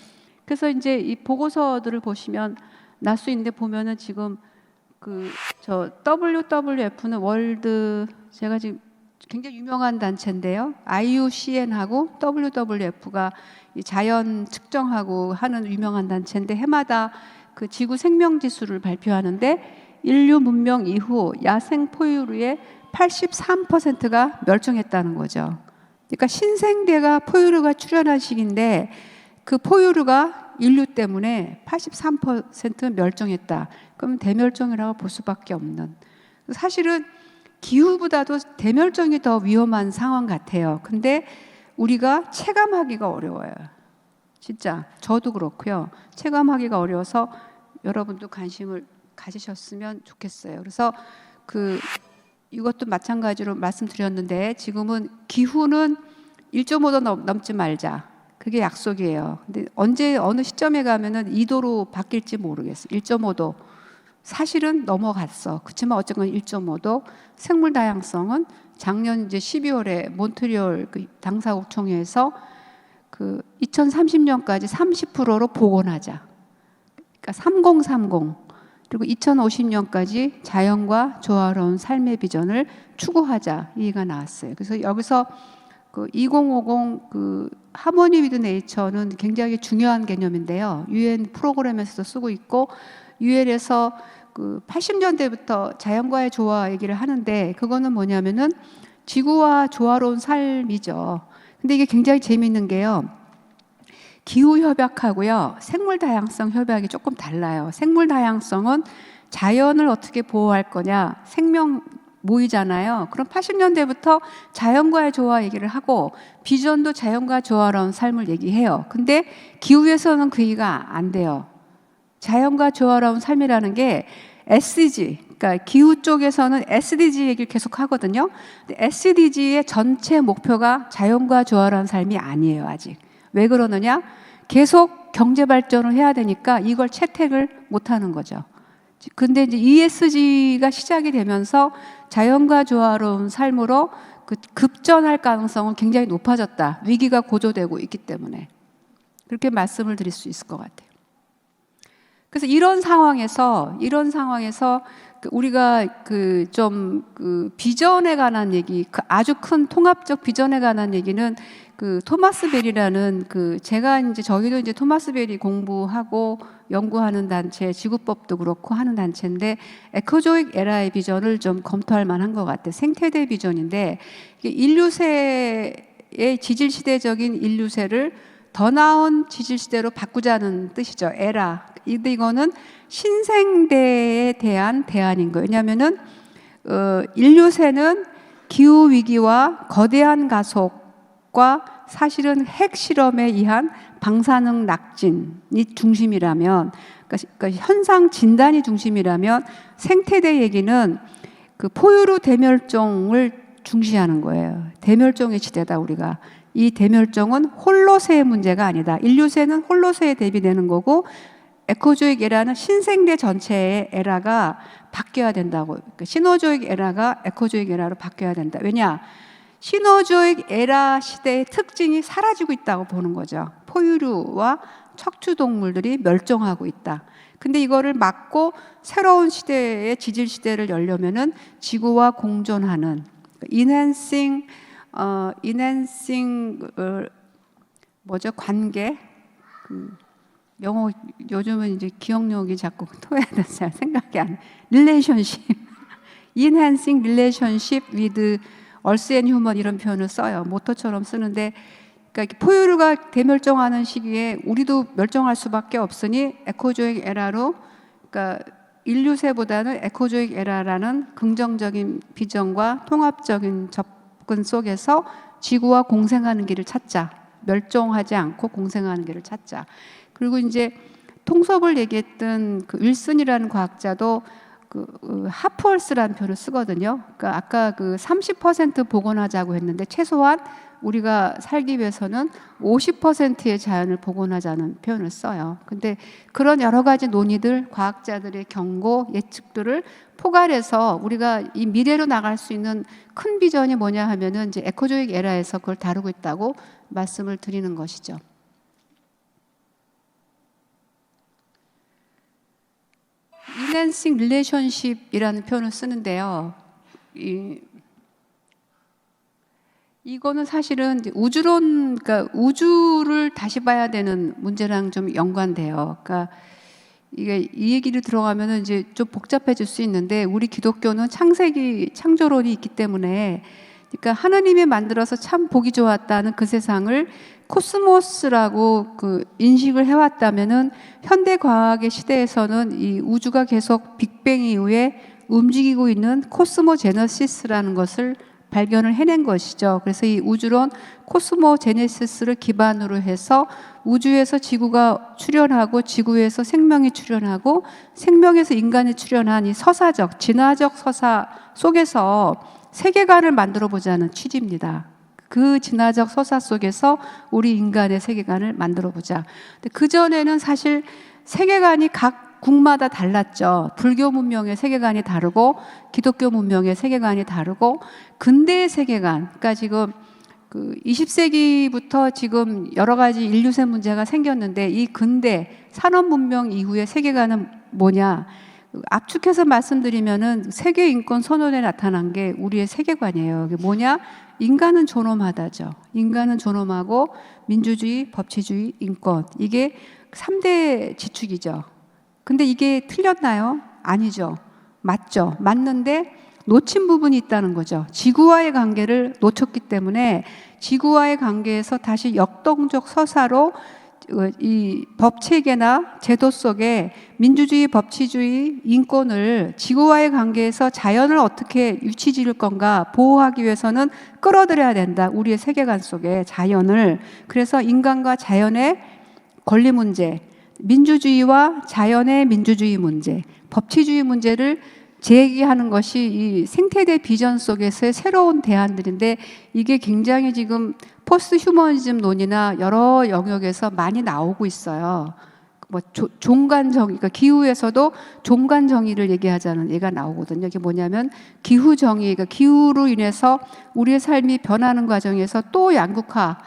그래서 이제 이 보고서들을 보시면 날 수 있는데, 보면은 지금 저 WWF는 제가 지금 굉장히 유명한 단체인데요. IUCN하고 WWF가 이 자연 측정하고 하는 유명한 단체인데, 해마다 그 지구 생명 지수를 발표하는데, 인류 문명 이후 야생 포유류의 83%가 멸종했다는 거죠. 그러니까 신생대가 포유류가 출현한 시기인데, 그 포유류가 인류 때문에 83% 멸종했다. 그럼 대멸종이라고 볼 수밖에 없는. 사실은 기후보다도 대멸종이 더 위험한 상황 같아요. 근데 우리가 체감하기가 어려워요. 진짜 저도 그렇고요. 체감하기가 어려워서 여러분도 관심을 가지셨으면 좋겠어요. 그래서 이것도 마찬가지로 말씀드렸는데, 지금은 기후는 1.5도 넘지 말자. 그게 약속이에요. 근데 어느 시점에 가면은 2도로 바뀔지 모르겠어요. 1.5도. 사실은 넘어갔어. 그렇지만 어쨌건 1.5도. 생물 다양성은 작년 이제 12월에 몬트리올 당사국 총회에서 2030년까지 30%로 복원하자. 그러니까 3030. 그리고 2050년까지 자연과 조화로운 삶의 비전을 추구하자, 얘기가 나왔어요. 그래서 여기서 2050 하모니 위드 네이처는 굉장히 중요한 개념인데요. 유엔 프로그램에서도 쓰고 있고, 유엔에서 80년대부터 자연과의 조화 얘기를 하는데, 그거는 뭐냐면은 지구와 조화로운 삶이죠. 근데 이게 굉장히 재미있는 게요. 기후 협약하고요, 생물 다양성 협약이 조금 달라요. 생물 다양성은 자연을 어떻게 보호할 거냐, 생명 모이잖아요. 그럼 80년대부터 자연과의 조화 얘기를 하고, 비전도 자연과 조화로운 삶을 얘기해요. 근데 기후에서는 그 얘기가 안 돼요. 자연과 조화로운 삶이라는 게 SDG, 그러니까 기후 쪽에서는 SDG 얘기를 계속 하거든요. 근데 SDG의 전체 목표가 자연과 조화로운 삶이 아니에요, 아직. 왜 그러느냐? 계속 경제 발전을 해야 되니까 이걸 채택을 못 하는 거죠. 근데 이제 ESG가 시작이 되면서 자연과 조화로운 삶으로 급전할 가능성은 굉장히 높아졌다. 위기가 고조되고 있기 때문에. 그렇게 말씀을 드릴 수 있을 것 같아요. 그래서 이런 상황에서 우리가 비전에 관한 얘기, 아주 큰 통합적 비전에 관한 얘기는 토마스 벨이라는 저희도 이제 토마스 벨이 공부하고 연구하는 단체, 지구법도 그렇고 하는 단체인데, 에코조익 에라의 비전을 좀 검토할 만한 것 같아요. 생태대 비전인데, 인류세의 지질시대적인 인류세를 더 나은 지질시대로 바꾸자는 뜻이죠. 에라. 근데 이거는 신생대에 대한 대안인 거예요. 왜냐하면은 인류세는 기후 위기와 거대한 가속과 사실은 핵 실험에 의한 방사능 낙진이 중심이라면, 그러니까 현상 진단이 중심이라면, 생태대 얘기는 포유류 대멸종을 중시하는 거예요. 대멸종의 시대다, 우리가. 이 대멸종은 홀로세의 문제가 아니다. 인류세는 홀로세에 대비되는 거고, 에코조익 에라는 신생대 전체의 에라가 바뀌어야 된다고. 그러니까 시너조익 에라가 에코조익 에라로 바뀌어야 된다. 왜냐? 시너조익 에라 시대의 특징이 사라지고 있다고 보는 거죠. 포유류와 척추동물들이 멸종하고 있다. 근데 이거를 막고 새로운 시대의 지질 시대를 열려면은 지구와 공존하는 인핸싱 관계, 영어 요즘은 이제 기억력이 자꾸 토해져서 생각이 안. 릴레이션십, enhancing relationship with earth and human 이런 표현을 써요. 모토처럼 쓰는데, 그러니까 포유류가 대멸종하는 시기에 우리도 멸종할 수밖에 없으니 에코조익 에라로, 그러니까 인류세보다는 에코조익 에라라는 긍정적인 비전과 통합적인 접근 속에서 지구와 공생하는 길을 찾자. 멸종하지 않고 공생하는 길을 찾자. 그리고 이제 통섭을 얘기했던 그 윌슨이라는 과학자도 그 하프얼스라는 표현을 쓰거든요. 그러니까 아까 그 30% 복원하자고 했는데 최소한 우리가 살기 위해서는 50%의 자연을 복원하자는 표현을 써요. 근데 그런 여러 가지 논의들, 과학자들의 경고, 예측들을 포괄해서 우리가 이 미래로 나갈 수 있는 큰 비전이 뭐냐 하면은 이제 에코조익 에라에서 그걸 다루고 있다고 말씀을 드리는 것이죠. Enhancing Relationship이라는 표현을 쓰는데요. 이거는 사실은 우주론, 그러니까 우주를 다시 봐야 되는 문제랑 좀 연관돼요. 그러니까 이게 이 얘기를 들어가면은 이제 좀 복잡해질 수 있는데, 우리 기독교는 창세기 창조론이 있기 때문에, 그러니까 하나님이 만들어서 참 보기 좋았다는 그 세상을 코스모스라고 그 인식을 해왔다면은 현대 과학의 시대에서는 이 우주가 계속 빅뱅 이후에 움직이고 있는 코스모제너시스라는 것을 발견을 해낸 것이죠. 그래서 이 우주론 코스모제네시스를 기반으로 해서 우주에서 지구가 출현하고 지구에서 생명이 출현하고 생명에서 인간이 출현한 이 서사적, 진화적 서사 속에서 세계관을 만들어 보자는 취지입니다. 그 진화적 서사 속에서 우리 인간의 세계관을 만들어 보자. 그 전에는 사실 세계관이 각 국마다 달랐죠. 불교 문명의 세계관이 다르고 기독교 문명의 세계관이 다르고 근대의 세계관, 그러니까 지금 그 20세기부터 지금 여러 가지 인류세 문제가 생겼는데 이 근대 산업 문명 이후의 세계관은 뭐냐? 압축해서 말씀드리면은 세계 인권 선언에 나타난 게 우리의 세계관이에요. 이게 뭐냐? 인간은 존엄하다죠. 인간은 존엄하고 민주주의, 법치주의, 인권, 이게 3대 지축이죠. 근데 이게 틀렸나요? 아니죠. 맞죠. 맞는데 놓친 부분이 있다는 거죠. 지구와의 관계를 놓쳤기 때문에 지구와의 관계에서 다시 역동적 서사로 이 법체계나 제도 속에 민주주의, 법치주의, 인권을 지구와의 관계에서 자연을 어떻게 유치 지을 건가 보호하기 위해서는 끌어들여야 된다. 우리의 세계관 속에 자연을. 그래서 인간과 자연의 권리 문제, 민주주의와 자연의 민주주의 문제, 법치주의 문제를 제기하는 것이 이 생태대 비전 속에서의 새로운 대안들인데, 이게 굉장히 지금 포스트 휴머니즘 논의나 여러 영역에서 많이 나오고 있어요. 뭐 종간 정의, 그러니까 기후에서도 종간 정의를 얘기하자는 얘기가 나오거든요. 이게 뭐냐면 기후 정의, 그러니까 기후로 인해서 우리의 삶이 변하는 과정에서 또 양극화,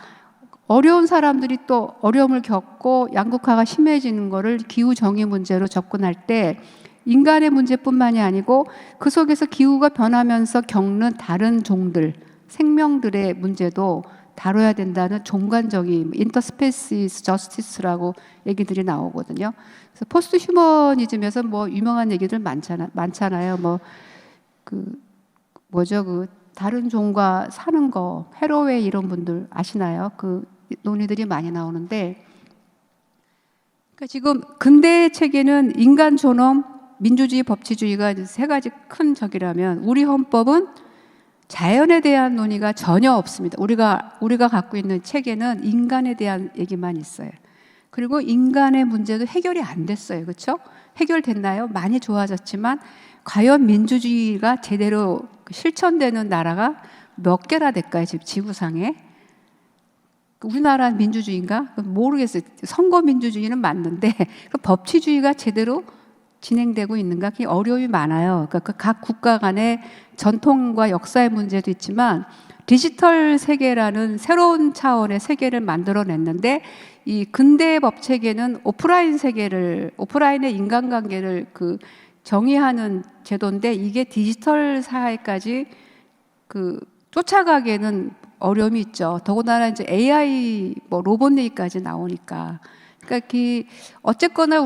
어려운 사람들이 또 어려움을 겪고 양극화가 심해지는 거를 기후 정의 문제로 접근할 때 인간의 문제뿐만이 아니고 그 속에서 기후가 변하면서 겪는 다른 종들, 생명들의 문제도 다뤄야 된다는 종간정의, 인터스페시스 저스티스라고 얘기들이 나오거든요. 그래서 포스트 휴머니즘에서 뭐 유명한 얘기들 많잖아요. 뭐 그 뭐죠, 그 다른 종과 사는 거, 해로웨이 이런 분들 아시나요? 그 논의들이 많이 나오는데, 그러니까 지금 근대의 체계는 인간 존엄, 민주주의, 법치주의가 세 가지 큰 적이라면 우리 헌법은 자연에 대한 논의가 전혀 없습니다. 우리가 갖고 있는 체계는 인간에 대한 얘기만 있어요. 그리고 인간의 문제도 해결이 안 됐어요. 그렇죠? 해결됐나요? 많이 좋아졌지만 과연 민주주의가 제대로 실천되는 나라가 몇 개나 될까요? 지금 지구상에? 우리나라 민주주의인가? 모르겠어요. 선거 민주주의는 맞는데 법치주의가 제대로 진행되고 있는가? 그게 어려움이 많아요. 그러니까 각 국가 간의 전통과 역사의 문제도 있지만 디지털 세계라는 새로운 차원의 세계를 만들어냈는데 이 근대의 법 체계는 오프라인의 인간관계를 그 정의하는 제도인데 이게 디지털 사회까지 그 쫓아가기에는 어려움이 있죠. 더군다나 이제 AI, 뭐 로봇 얘기까지 나오니까. 그러니까 어쨌거나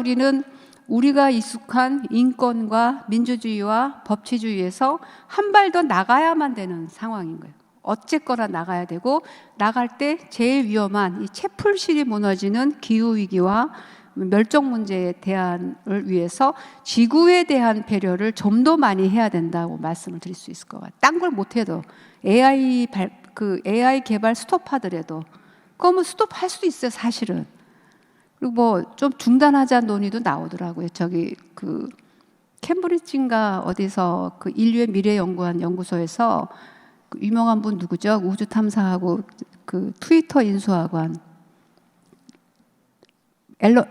우리가 익숙한 인권과 민주주의와 법치주의에서 한 발 더 나가야만 되는 상황인 거예요. 어쨌거나 나가야 되고, 나갈 때 제일 위험한 이 채플실이 무너지는 기후 위기와 멸종 문제에 대한을 위해서 지구에 대한 배려를 좀 더 많이 해야 된다고 말씀을 드릴 수 있을 것 같아요. 딴 걸 못해도 AI 개발 스톱하더라도 그러면 스톱할 수도 있어요, 사실은. 그리고 뭐 좀 중단하자는 논의도 나오더라고요. 저기 그 캠브리지인가 어디서 그 인류의 미래 연구원 연구소에서 그 유명한 분 누구죠? 우주 탐사하고 그 트위터 인수하고 한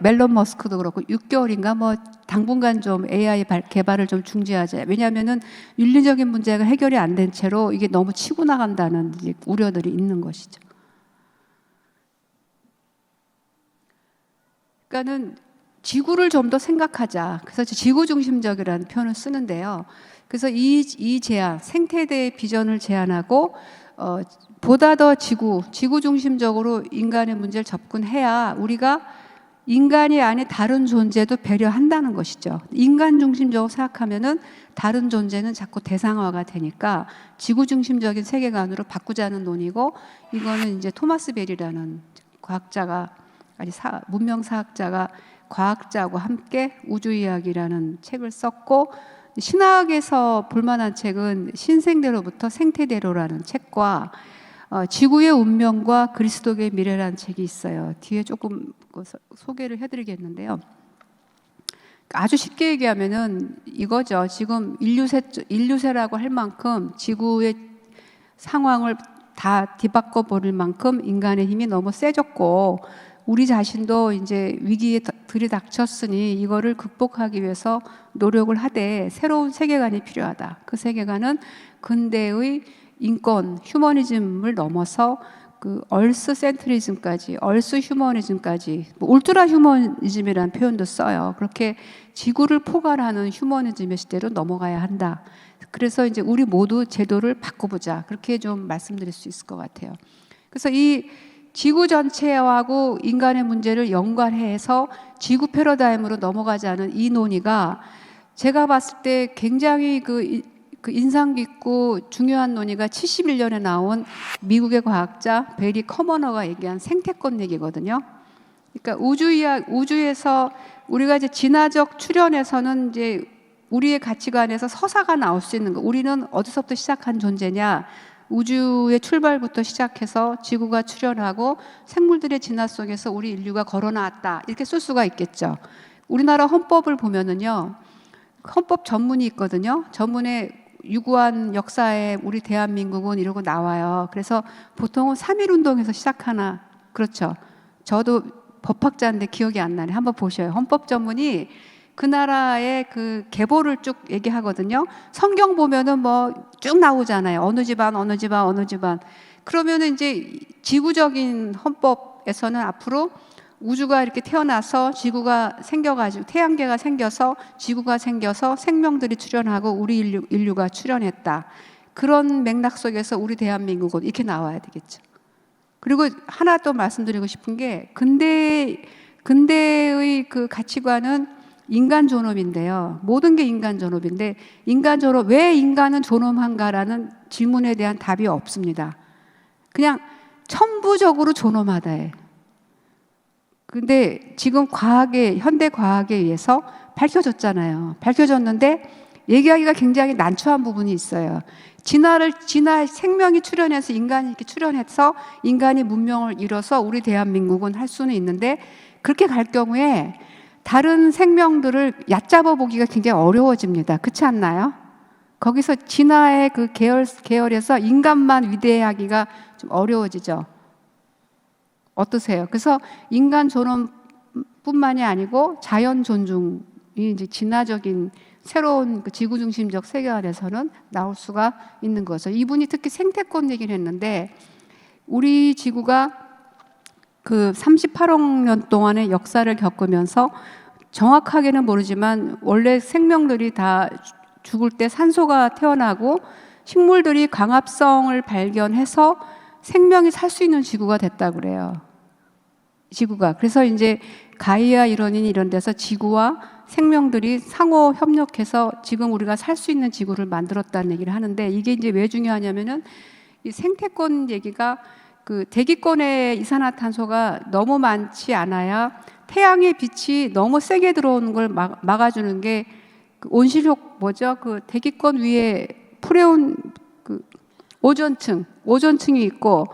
멜론 머스크도 그렇고 6개월인가 뭐 당분간 좀 AI 개발을 좀 중지하자. 왜냐하면은 윤리적인 문제가 해결이 안 된 채로 이게 너무 치고 나간다는 이제 우려들이 있는 것이죠. 그러니까는 지구를 좀 더 생각하자. 그래서 지구 중심적이라는 표현을 쓰는데요. 그래서 이 제안, 생태대의 비전을 제안하고 보다 더 지구 중심적으로 인간의 문제를 접근해야 우리가 인간이 아닌 다른 존재도 배려한다는 것이죠. 인간 중심적으로 생각하면은 다른 존재는 자꾸 대상화가 되니까 지구 중심적인 세계관으로 바꾸자는 논의고, 이거는 이제 토마스 벨이라는 과학자가 문명사학자가 과학자하고 함께 우주이야기라는 책을 썼고, 신학에서 볼만한 책은 신생대로부터 생태대로라는 책과 지구의 운명과 그리스도의 미래라는 책이 있어요. 뒤에 조금 소개를 해드리겠는데요. 아주 쉽게 얘기하면은 이거죠. 지금 인류세라고 할 만큼 지구의 상황을 다 뒤바꿔 버릴 만큼 인간의 힘이 너무 세졌고, 우리 자신도 이제 위기에 들이닥쳤으니 이거를 극복하기 위해서 노력을 하되 새로운 세계관이 필요하다. 그 세계관은 근대의 인권, 휴머니즘을 넘어서 그 얼스 센트리즘까지, 얼스 휴머니즘까지, 뭐 울트라 휴머니즘이라는 표현도 써요. 그렇게 지구를 포괄하는 휴머니즘의 시대로 넘어가야 한다. 그래서 이제 우리 모두 제도를 바꿔보자. 그렇게 좀 말씀드릴 수 있을 것 같아요. 그래서 이 지구 전체하고 인간의 문제를 연관해서 지구 패러다임으로 넘어가자는 이 논의가 제가 봤을 때 굉장히 그 인상 깊고 중요한 논의가 71년에 나온 미국의 과학자 베리 커머너가 얘기한 생태권 얘기거든요. 그러니까 우주에서 우리가 이제 진화적 출현에서는 이제 우리의 가치관에서 서사가 나올 수 있는 거. 우리는 어디서부터 시작한 존재냐? 우주의 출발부터 시작해서 지구가 출현하고 생물들의 진화 속에서 우리 인류가 걸어나왔다. 이렇게 쓸 수가 있겠죠. 우리나라 헌법을 보면은요, 헌법 전문이 있거든요. 전문에 유구한 역사에 우리 대한민국은 이러고 나와요. 그래서 보통은 3.1운동에서 시작하나, 그렇죠. 저도 법학자인데 기억이 안 나네. 한번 보셔요. 헌법 전문이 그 나라의 그 계보를 쭉 얘기하거든요. 성경 보면은 뭐 쭉 나오잖아요. 어느 집안, 어느 집안, 어느 집안. 그러면은 이제 지구적인 헌법에서는 앞으로 우주가 이렇게 태어나서 지구가 생겨가지고 태양계가 생겨서 지구가 생겨서 생명들이 출현하고 우리 인류가 출현했다. 그런 맥락 속에서 우리 대한민국은 이렇게 나와야 되겠죠. 그리고 하나 또 말씀드리고 싶은 게 근대의 그 가치관은 인간 존엄인데요. 모든 게 인간 존엄인데 왜 인간은 존엄한가라는 질문에 대한 답이 없습니다. 그냥 천부적으로 존엄하다예요. 근데 지금 현대 과학에 의해서 밝혀졌잖아요. 밝혀졌는데 얘기하기가 굉장히 난처한 부분이 있어요. 생명이 출현해서 인간이 이렇게 출현해서 인간이 문명을 이뤄서 우리 대한민국은 할 수는 있는데, 그렇게 갈 경우에 다른 생명들을 얕잡아 보기가 굉장히 어려워집니다. 그렇지 않나요? 거기서 진화의 그 계열에서 인간만 위대하기가 좀 어려워지죠. 어떠세요? 그래서 인간 존엄뿐만이 아니고 자연 존중이 이제 진화적인 새로운 그 지구 중심적 세계관에서는 나올 수가 있는 거죠. 이분이 특히 생태권 얘기를 했는데, 우리 지구가 그 38억 년 동안의 역사를 겪으면서 정확하게는 모르지만 원래 생명들이 다 죽을 때 산소가 태어나고 식물들이 광합성을 발견해서 생명이 살 수 있는 지구가 됐다 그래요. 지구가. 그래서 이제 가이아 이론인 이런 데서 지구와 생명들이 상호 협력해서 지금 우리가 살 수 있는 지구를 만들었다는 얘기를 하는데, 이게 이제 왜 중요하냐면은 이 생태권 얘기가 그 대기권의 이산화탄소가 너무 많지 않아야 태양의 빛이 너무 세게 들어오는 걸 막아주는 게 그 온실효 뭐죠? 그 대기권 위에 프레온 그 오존층이 있고,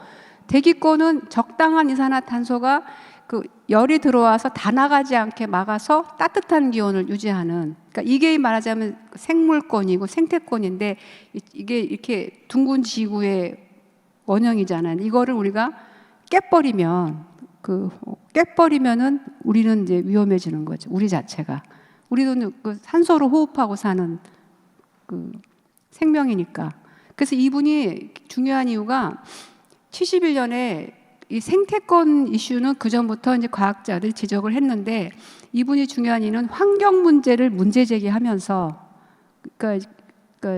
대기권은 적당한 이산화탄소가 그 열이 들어와서 다 나가지 않게 막아서 따뜻한 기온을 유지하는, 그러니까 이게 말하자면 생물권이고 생태권인데, 이게 이렇게 둥근 지구의 원형이잖아요. 이거를 우리가 깨버리면은 우리는 이제 위험해지는 거죠. 우리 자체가. 우리도 그 산소를 호흡하고 사는 그 생명이니까. 그래서 이분이 중요한 이유가 71년에 이 생태권 이슈는 그 전부터 이제 과학자들이 지적을 했는데, 이분이 중요한 이유는 환경 문제를 문제 제기하면서, 그러니까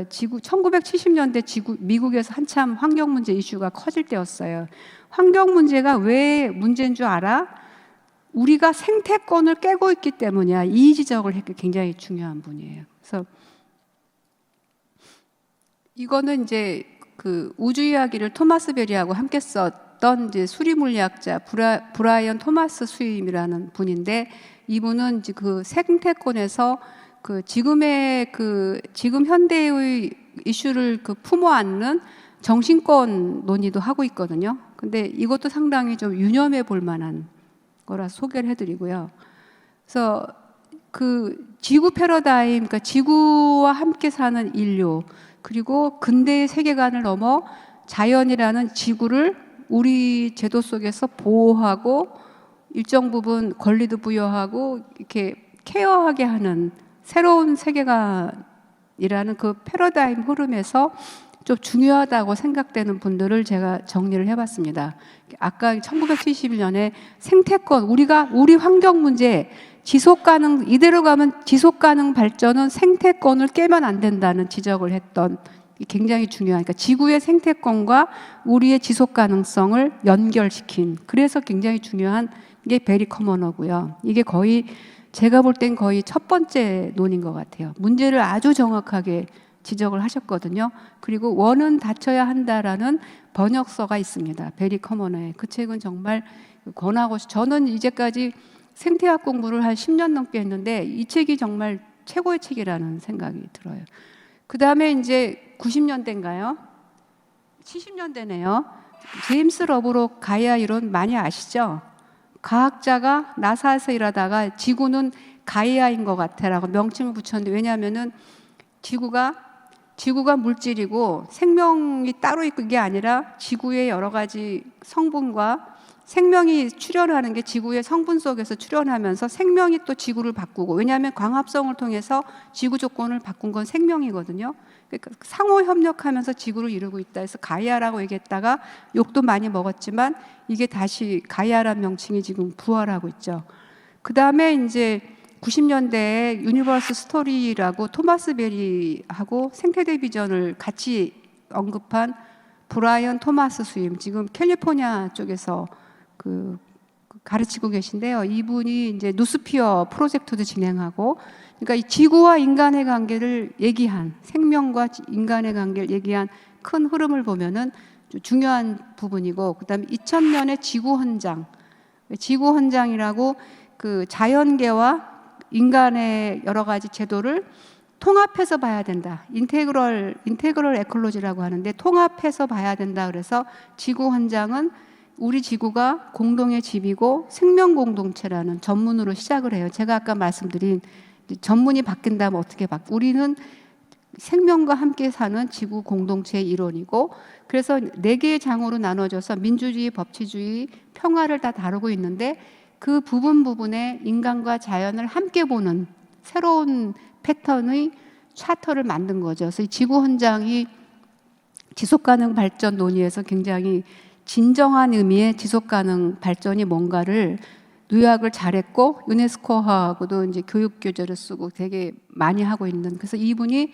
지구 1970년대 미국에서 한참 환경 문제 이슈가 커질 때였어요. 환경 문제가 왜 문제인 줄 알아? 우리가 생태권을 깨고 있기 때문이야. 이 지적을 했기 굉장히 중요한 분이에요. 그래서 이거는 이제 그 우주 이야기를 토마스 베리하고 함께 썼던 이제 수리 물리학자 브라이언 토마스 스윕이라는 분인데, 이분은 이제 그 생태권에서 그 지금 현대의 이슈를 그 품어안는 정신권 논의도 하고 있거든요. 근데 이것도 상당히 좀 유념해 볼 만한 거라 소개를 해드리고요. 그래서 그 지구 패러다임, 그러니까 지구와 함께 사는 인류, 그리고 근대의 세계관을 넘어 자연이라는 지구를 우리 제도 속에서 보호하고 일정 부분 권리도 부여하고 이렇게 케어하게 하는 새로운 세계관이라는 그 패러다임 흐름에서 좀 중요하다고 생각되는 분들을 제가 정리를 해봤습니다. 아까 1971년에 생태권, 우리 환경 문제, 이대로 가면 지속가능 발전은 생태권을 깨면 안 된다는 지적을 했던 굉장히 중요한, 그러니까 지구의 생태권과 우리의 지속 가능성을 연결시킨, 그래서 굉장히 중요한 게 베리 커머너고요. 이게 거의 제가 볼 땐 거의 첫 번째 논인 것 같아요. 문제를 아주 정확하게 지적을 하셨거든요. 그리고 원은 닫혀야 한다라는 번역서가 있습니다. 베리 커머너의 그 책은 정말 권하고, 저는 이제까지 생태학 공부를 한 10년 넘게 했는데 이 책이 정말 최고의 책이라는 생각이 들어요. 그 다음에 이제 90년대인가요? 70년대네요. 제임스 러브록 가이아 이론 많이 아시죠? 과학자가 나사에서 일하다가 지구는 가이아인 것 같아라고 명칭을 붙였는데, 왜냐하면은 지구가 물질이고 생명이 따로 있고 이게 아니라 지구의 여러 가지 성분과 생명이 출현하는 게 지구의 성분 속에서 출현하면서 생명이 또 지구를 바꾸고, 왜냐하면 광합성을 통해서 지구 조건을 바꾼 건 생명이거든요. 그러니까 상호 협력하면서 지구를 이루고 있다 해서 가이아라고 얘기했다가 욕도 많이 먹었지만 이게 다시 가이아라는 명칭이 지금 부활하고 있죠. 그 다음에 이제 90년대에 유니버스 스토리라고 토마스 베리하고 생태대 비전을 같이 언급한 브라이언 토마스 스윕, 지금 캘리포니아 쪽에서 가르치고 계신데요. 이분이 이제 누스피어 프로젝트도 진행하고, 그러니까 이 지구와 인간의 관계를 얘기한, 생명과 인간의 관계를 얘기한 큰 흐름을 보면은 중요한 부분이고, 그다음에 2000년에 지구헌장이라고 그 자연계와 인간의 여러 가지 제도를 통합해서 봐야 된다. 인테그럴 에콜로지라고 하는데 통합해서 봐야 된다. 그래서 지구헌장은 우리 지구가 공동의 집이고 생명 공동체라는 전문으로 시작을 해요. 제가 아까 말씀드린 전문이 바뀐다면 어떻게 우리는 생명과 함께 사는 지구 공동체의 일원이고, 그래서 4개의 장으로 나눠져서 민주주의, 법치주의, 평화를 다 다루고 있는데, 그 부분에 인간과 자연을 함께 보는 새로운 패턴의 차터를 만든 거죠. 그래서 이 지구헌장이 지속가능 발전 논의에서 굉장히 진정한 의미의 지속가능 발전이 뭔가를 요약을 잘했고, 유네스코하고도 이제 교육 교재를 쓰고 되게 많이 하고 있는, 그래서 이분이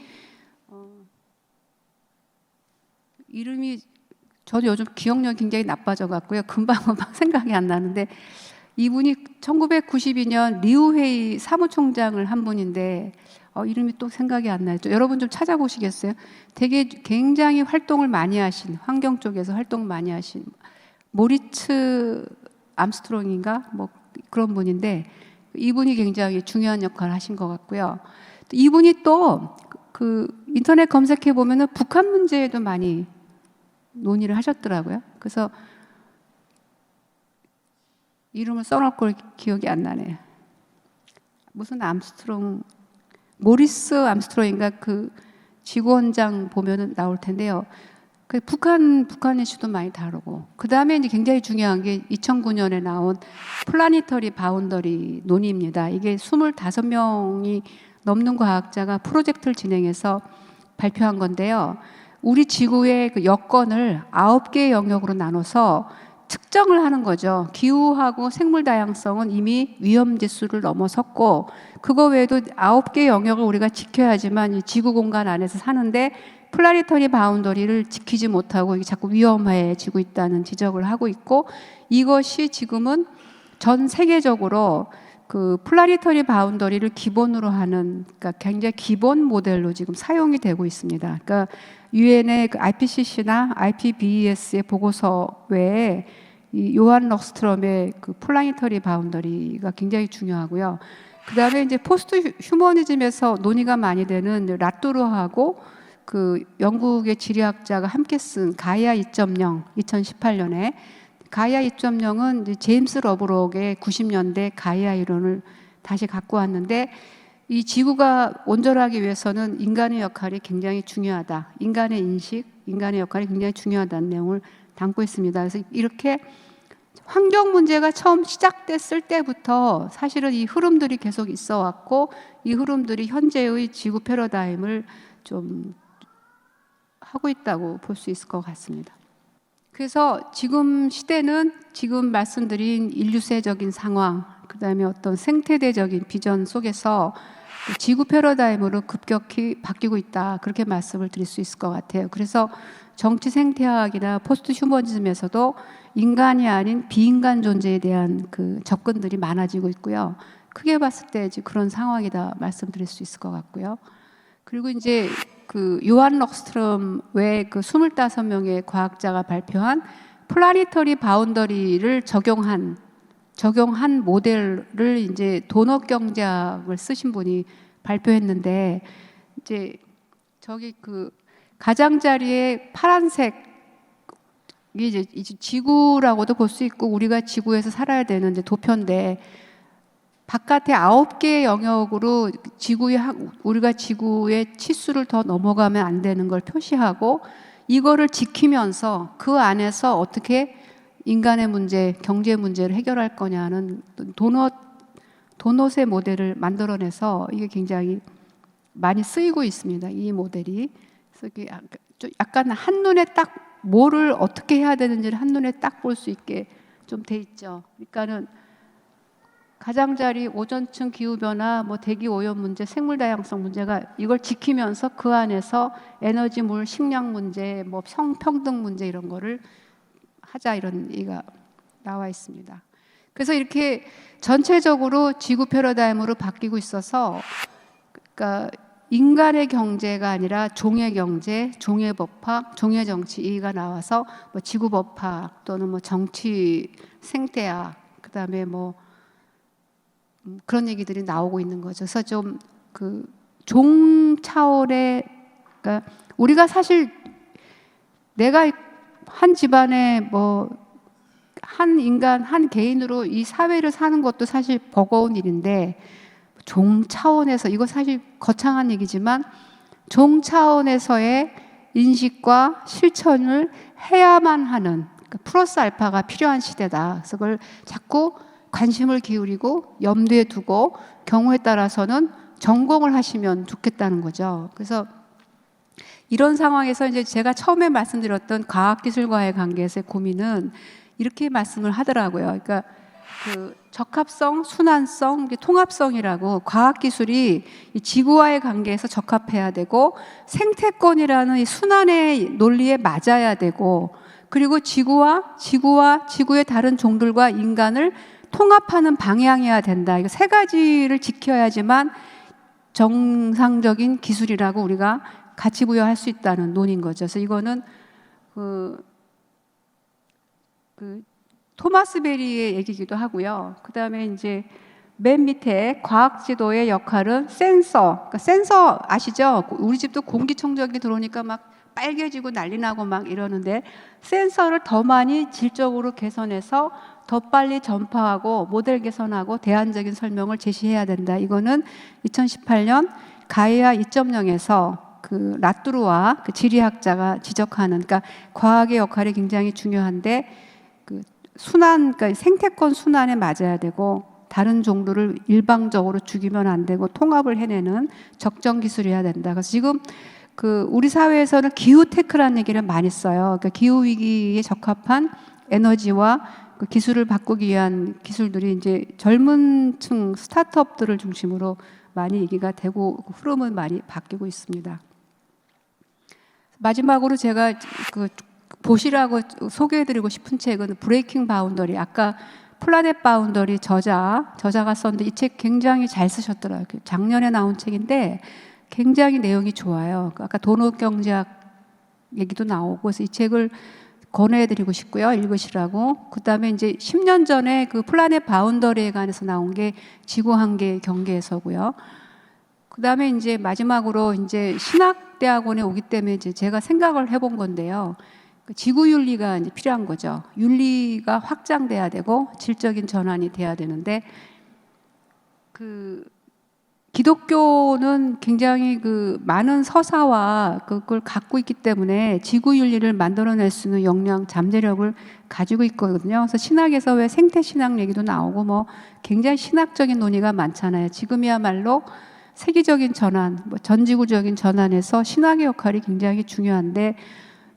이름이, 저도 요즘 기억력이 굉장히 나빠져 갖고요, 금방 생각이 안 나는데, 이분이 1992년 리우헤이 사무총장을 한 분인데 이름이 또 생각이 안 나요. 여러분 좀 찾아보시겠어요? 되게 굉장히 활동을 많이 하신, 환경 쪽에서 활동 많이 하신 모리츠 암스트롱인가 뭐 그런 분인데, 이분이 굉장히 중요한 역할을 하신 것 같고요. 이분이 또 그 인터넷 검색해 보면은 북한 문제에도 많이 논의를 하셨더라고요. 그래서 이름을 써놓을 걸 기억이 안 나네요. 무슨 암스트롱, 모리스 암스트롱인가, 그 지구원장 보면은 나올 텐데요. 그 북한 이슈도 많이 다루고, 그 다음에 이제 굉장히 중요한 게 2009년에 나온 플라니터리 바운더리 논의입니다. 이게 25명이 넘는 과학자가 프로젝트를 진행해서 발표한 건데요. 우리 지구의 그 여건을 9개의 영역으로 나눠서 측정을 하는 거죠. 기후하고 생물 다양성은 이미 위험 지수를 넘어섰고, 그거 외에도 9개의 영역을 우리가 지켜야지만 이 지구 공간 안에서 사는데 플라니터리 바운더리를 지키지 못하고 이게 자꾸 위험해지고 있다는 지적을 하고 있고, 이것이 지금은 전 세계적으로 그 플라니터리 바운더리를 기본으로 하는, 그러니까 굉장히 기본 모델로 지금 사용이 되고 있습니다. 그러니까 유엔의 그 IPCC나 IPBES의 보고서 외에 이 요한 럭스트럼의 그 플라니터리 바운더리가 굉장히 중요하고요. 그 다음에 이제 포스트 휴머니즘에서 논의가 많이 되는 라뚜르하고 그 영국의 지리학자가 함께 쓴 가이아 2.0, 2018년에 가이아 2.0은 이제 제임스 러브록의 90년대 가이아 이론을 다시 갖고 왔는데, 이 지구가 온전하기 위해서는 인간의 역할이 굉장히 중요하다. 인간의 인식, 인간의 역할이 굉장히 중요하다는 내용을 담고 있습니다. 그래서 이렇게 환경 문제가 처음 시작됐을 때부터 사실은 이 흐름들이 계속 있어 왔고, 이 흐름들이 현재의 지구 패러다임을 좀 하고 있다고 볼 수 있을 것 같습니다. 그래서 지금 시대는 지금 말씀드린 인류세적인 상황, 그 다음에 어떤 생태대적인 비전 속에서 지구 패러다임으로 급격히 바뀌고 있다, 그렇게 말씀을 드릴 수 있을 것 같아요. 그래서 정치 생태학이나 포스트 휴머니즘에서도 인간이 아닌 비인간 존재에 대한 그 접근들이 많아지고 있고요. 크게 봤을 때 이제 그런 상황이다 말씀드릴 수 있을 것 같고요. 그리고 이제 그 요한 럭스트럼 외에 그 25명의 과학자가 발표한 플라니터리 바운더리를 적용한 모델을 이제 도넛 경제학을 쓰신 분이 발표했는데, 이제 저기 그 가장자리에 파란색 이제 지구라고도 볼 수 있고, 우리가 지구에서 살아야 되는 이제 도표인데, 바깥에 9개의 영역으로 우리가 지구의 치수를 더 넘어가면 안 되는 걸 표시하고, 이거를 지키면서 그 안에서 어떻게 인간의 문제, 경제 문제를 해결할 거냐는 도넛의 모델을 만들어내서 이게 굉장히 많이 쓰이고 있습니다. 이 모델이. 그래서 이게 약간 한눈에 딱 뭐를 어떻게 해야 되는지를 한눈에 딱 볼 수 있게 좀 돼 있죠. 그러니까는 가장자리 오존층 기후변화, 뭐 대기 오염 문제, 생물 다양성 문제가 이걸 지키면서 그 안에서 에너지, 물, 식량 문제, 뭐 성평등 문제 이런 거를 하자, 이런 얘기가 나와 있습니다. 그래서 이렇게 전체적으로 지구 패러다임으로 바뀌고 있어서, 그러니까 인간의 경제가 아니라 종의 경제, 종의 법학, 종의 정치, 이가 나와서 뭐 지구 법학 또는 뭐 정치 생태학, 그다음에 뭐 그런 얘기들이 나오고 있는 거죠. 그래서 좀 그 종 차원의, 그러니까 우리가 사실 내가 한 집안에 뭐 한 인간, 한 개인으로 이 사회를 사는 것도 사실 버거운 일인데, 종 차원에서, 이거 사실 거창한 얘기지만 종 차원에서의 인식과 실천을 해야만 하는, 그러니까 플러스 알파가 필요한 시대다. 그래서 그걸 자꾸 관심을 기울이고 염두에 두고 경우에 따라서는 전공을 하시면 좋겠다는 거죠. 그래서 이런 상황에서 이제 제가 처음에 말씀드렸던 과학기술과의 관계에서의 고민은 이렇게 말씀을 하더라고요. 그러니까 그 적합성, 순환성, 통합성이라고, 과학기술이 이 지구와의 관계에서 적합해야 되고, 생태권이라는 이 순환의 논리에 맞아야 되고, 그리고 지구와 지구의 다른 종들과 인간을 통합하는 방향이어야 된다. 이거 세 가지를 지켜야지만 정상적인 기술이라고 우리가 가치 부여할 수 있다는 논인 거죠. 그래서 이거는 토마스 베리의 얘기이기도 하고요. 그 다음에 이제 맨 밑에 과학 지도의 역할은 센서. 그러니까 센서 아시죠? 우리 집도 공기청정기 들어오니까 막 빨개지고 난리 나고 막 이러는데 센서를 더 많이 질적으로 개선해서 더 빨리 전파하고 모델 개선하고 대안적인 설명을 제시해야 된다. 이거는 2018년 가이아 2.0에서 그 라뚜르와 그 지리학자가 지적하는, 그러니까 과학의 역할이 굉장히 중요한데 그 순환, 그러니까 생태권 순환에 맞아야 되고 다른 종류를 일방적으로 죽이면 안 되고 통합을 해내는 적정 기술이어야 된다. 그래서 지금 그 우리 사회에서는 기후 테크라는 얘기를 많이 써요. 그러니까 기후 위기에 적합한 에너지와 그 기술을 바꾸기 위한 기술들이 이제 젊은 층 스타트업들을 중심으로 많이 얘기가 되고 흐름은 많이 바뀌고 있습니다. 마지막으로 제가 그 보시라고 소개해드리고 싶은 책은 브레이킹 바운더리. 아까 플라넷 바운더리 저자가 썼는데 이 책 굉장히 잘 쓰셨더라고요. 작년에 나온 책인데 굉장히 내용이 좋아요. 아까 도노 경제학 얘기도 나오고 그래서 이 책을 권해드리고 싶고요. 읽으시라고. 그 다음에 이제 10년 전에 그 플라넷 바운더리에 관해서 나온 게 지구 한계 경계에서고요. 그 다음에 이제 마지막으로 이제 신학대학원에 오기 때문에 이제 제가 생각을 해본 건데요. 지구 윤리가 이제 필요한 거죠. 윤리가 확장돼야 되고 질적인 전환이 돼야 되는데 그 기독교는 굉장히 그 많은 서사와 그걸 갖고 있기 때문에 지구 윤리를 만들어낼 수 있는 역량, 잠재력을 가지고 있거든요. 그래서 신학에서 왜 생태 신학 얘기도 나오고 뭐 굉장히 신학적인 논의가 많잖아요. 지금이야말로 세계적인 전환, 뭐 전지구적인 전환에서 신학의 역할이 굉장히 중요한데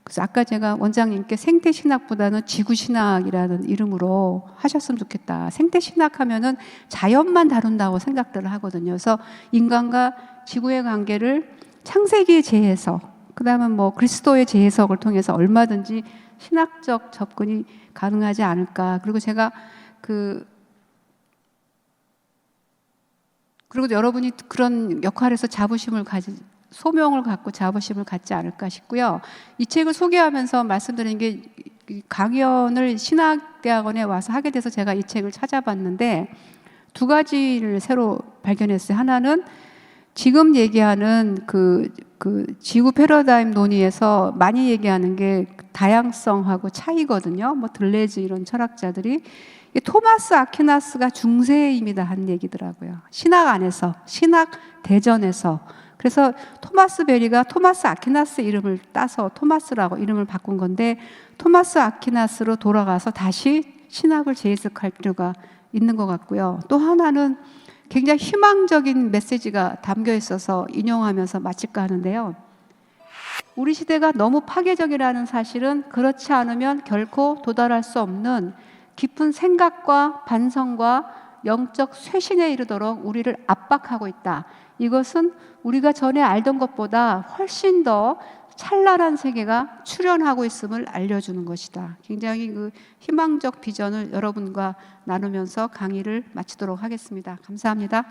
그래서 아까 제가 원장님께 생태신학보다는 지구신학이라는 이름으로 하셨으면 좋겠다. 생태신학하면은 자연만 다룬다고 생각들을 하거든요. 그래서 인간과 지구의 관계를 창세기의 재해석, 그 다음에 뭐 그리스도의 재해석을 통해서 얼마든지 신학적 접근이 가능하지 않을까. 그리고 제가 그리고 여러분이 그런 역할에서 소명을 갖고 자부심을 갖지 않을까 싶고요. 이 책을 소개하면서 말씀드린 게 강연을 신학대학원에 와서 하게 돼서 제가 이 책을 찾아봤는데 두 가지를 새로 발견했어요. 하나는 지금 얘기하는 그 지구 패러다임 논의에서 많이 얘기하는 게 다양성하고 차이거든요. 뭐 들레즈 이런 철학자들이 토마스 아퀴나스가 중세입니다 한 얘기더라고요. 신학 안에서, 신학 대전에서. 그래서 토마스 베리가 토마스 아퀴나스 이름을 따서 토마스라고 이름을 바꾼 건데 토마스 아퀴나스로 돌아가서 다시 신학을 재해석할 필요가 있는 것 같고요. 또 하나는 굉장히 희망적인 메시지가 담겨 있어서 인용하면서 마칠까 하는데요. 우리 시대가 너무 파괴적이라는 사실은 그렇지 않으면 결코 도달할 수 없는 깊은 생각과 반성과 영적 쇄신에 이르도록 우리를 압박하고 있다. 이것은 우리가 전에 알던 것보다 훨씬 더 찬란한 세계가 출현하고 있음을 알려주는 것이다. 굉장히 그 희망적 비전을 여러분과 나누면서 강의를 마치도록 하겠습니다. 감사합니다.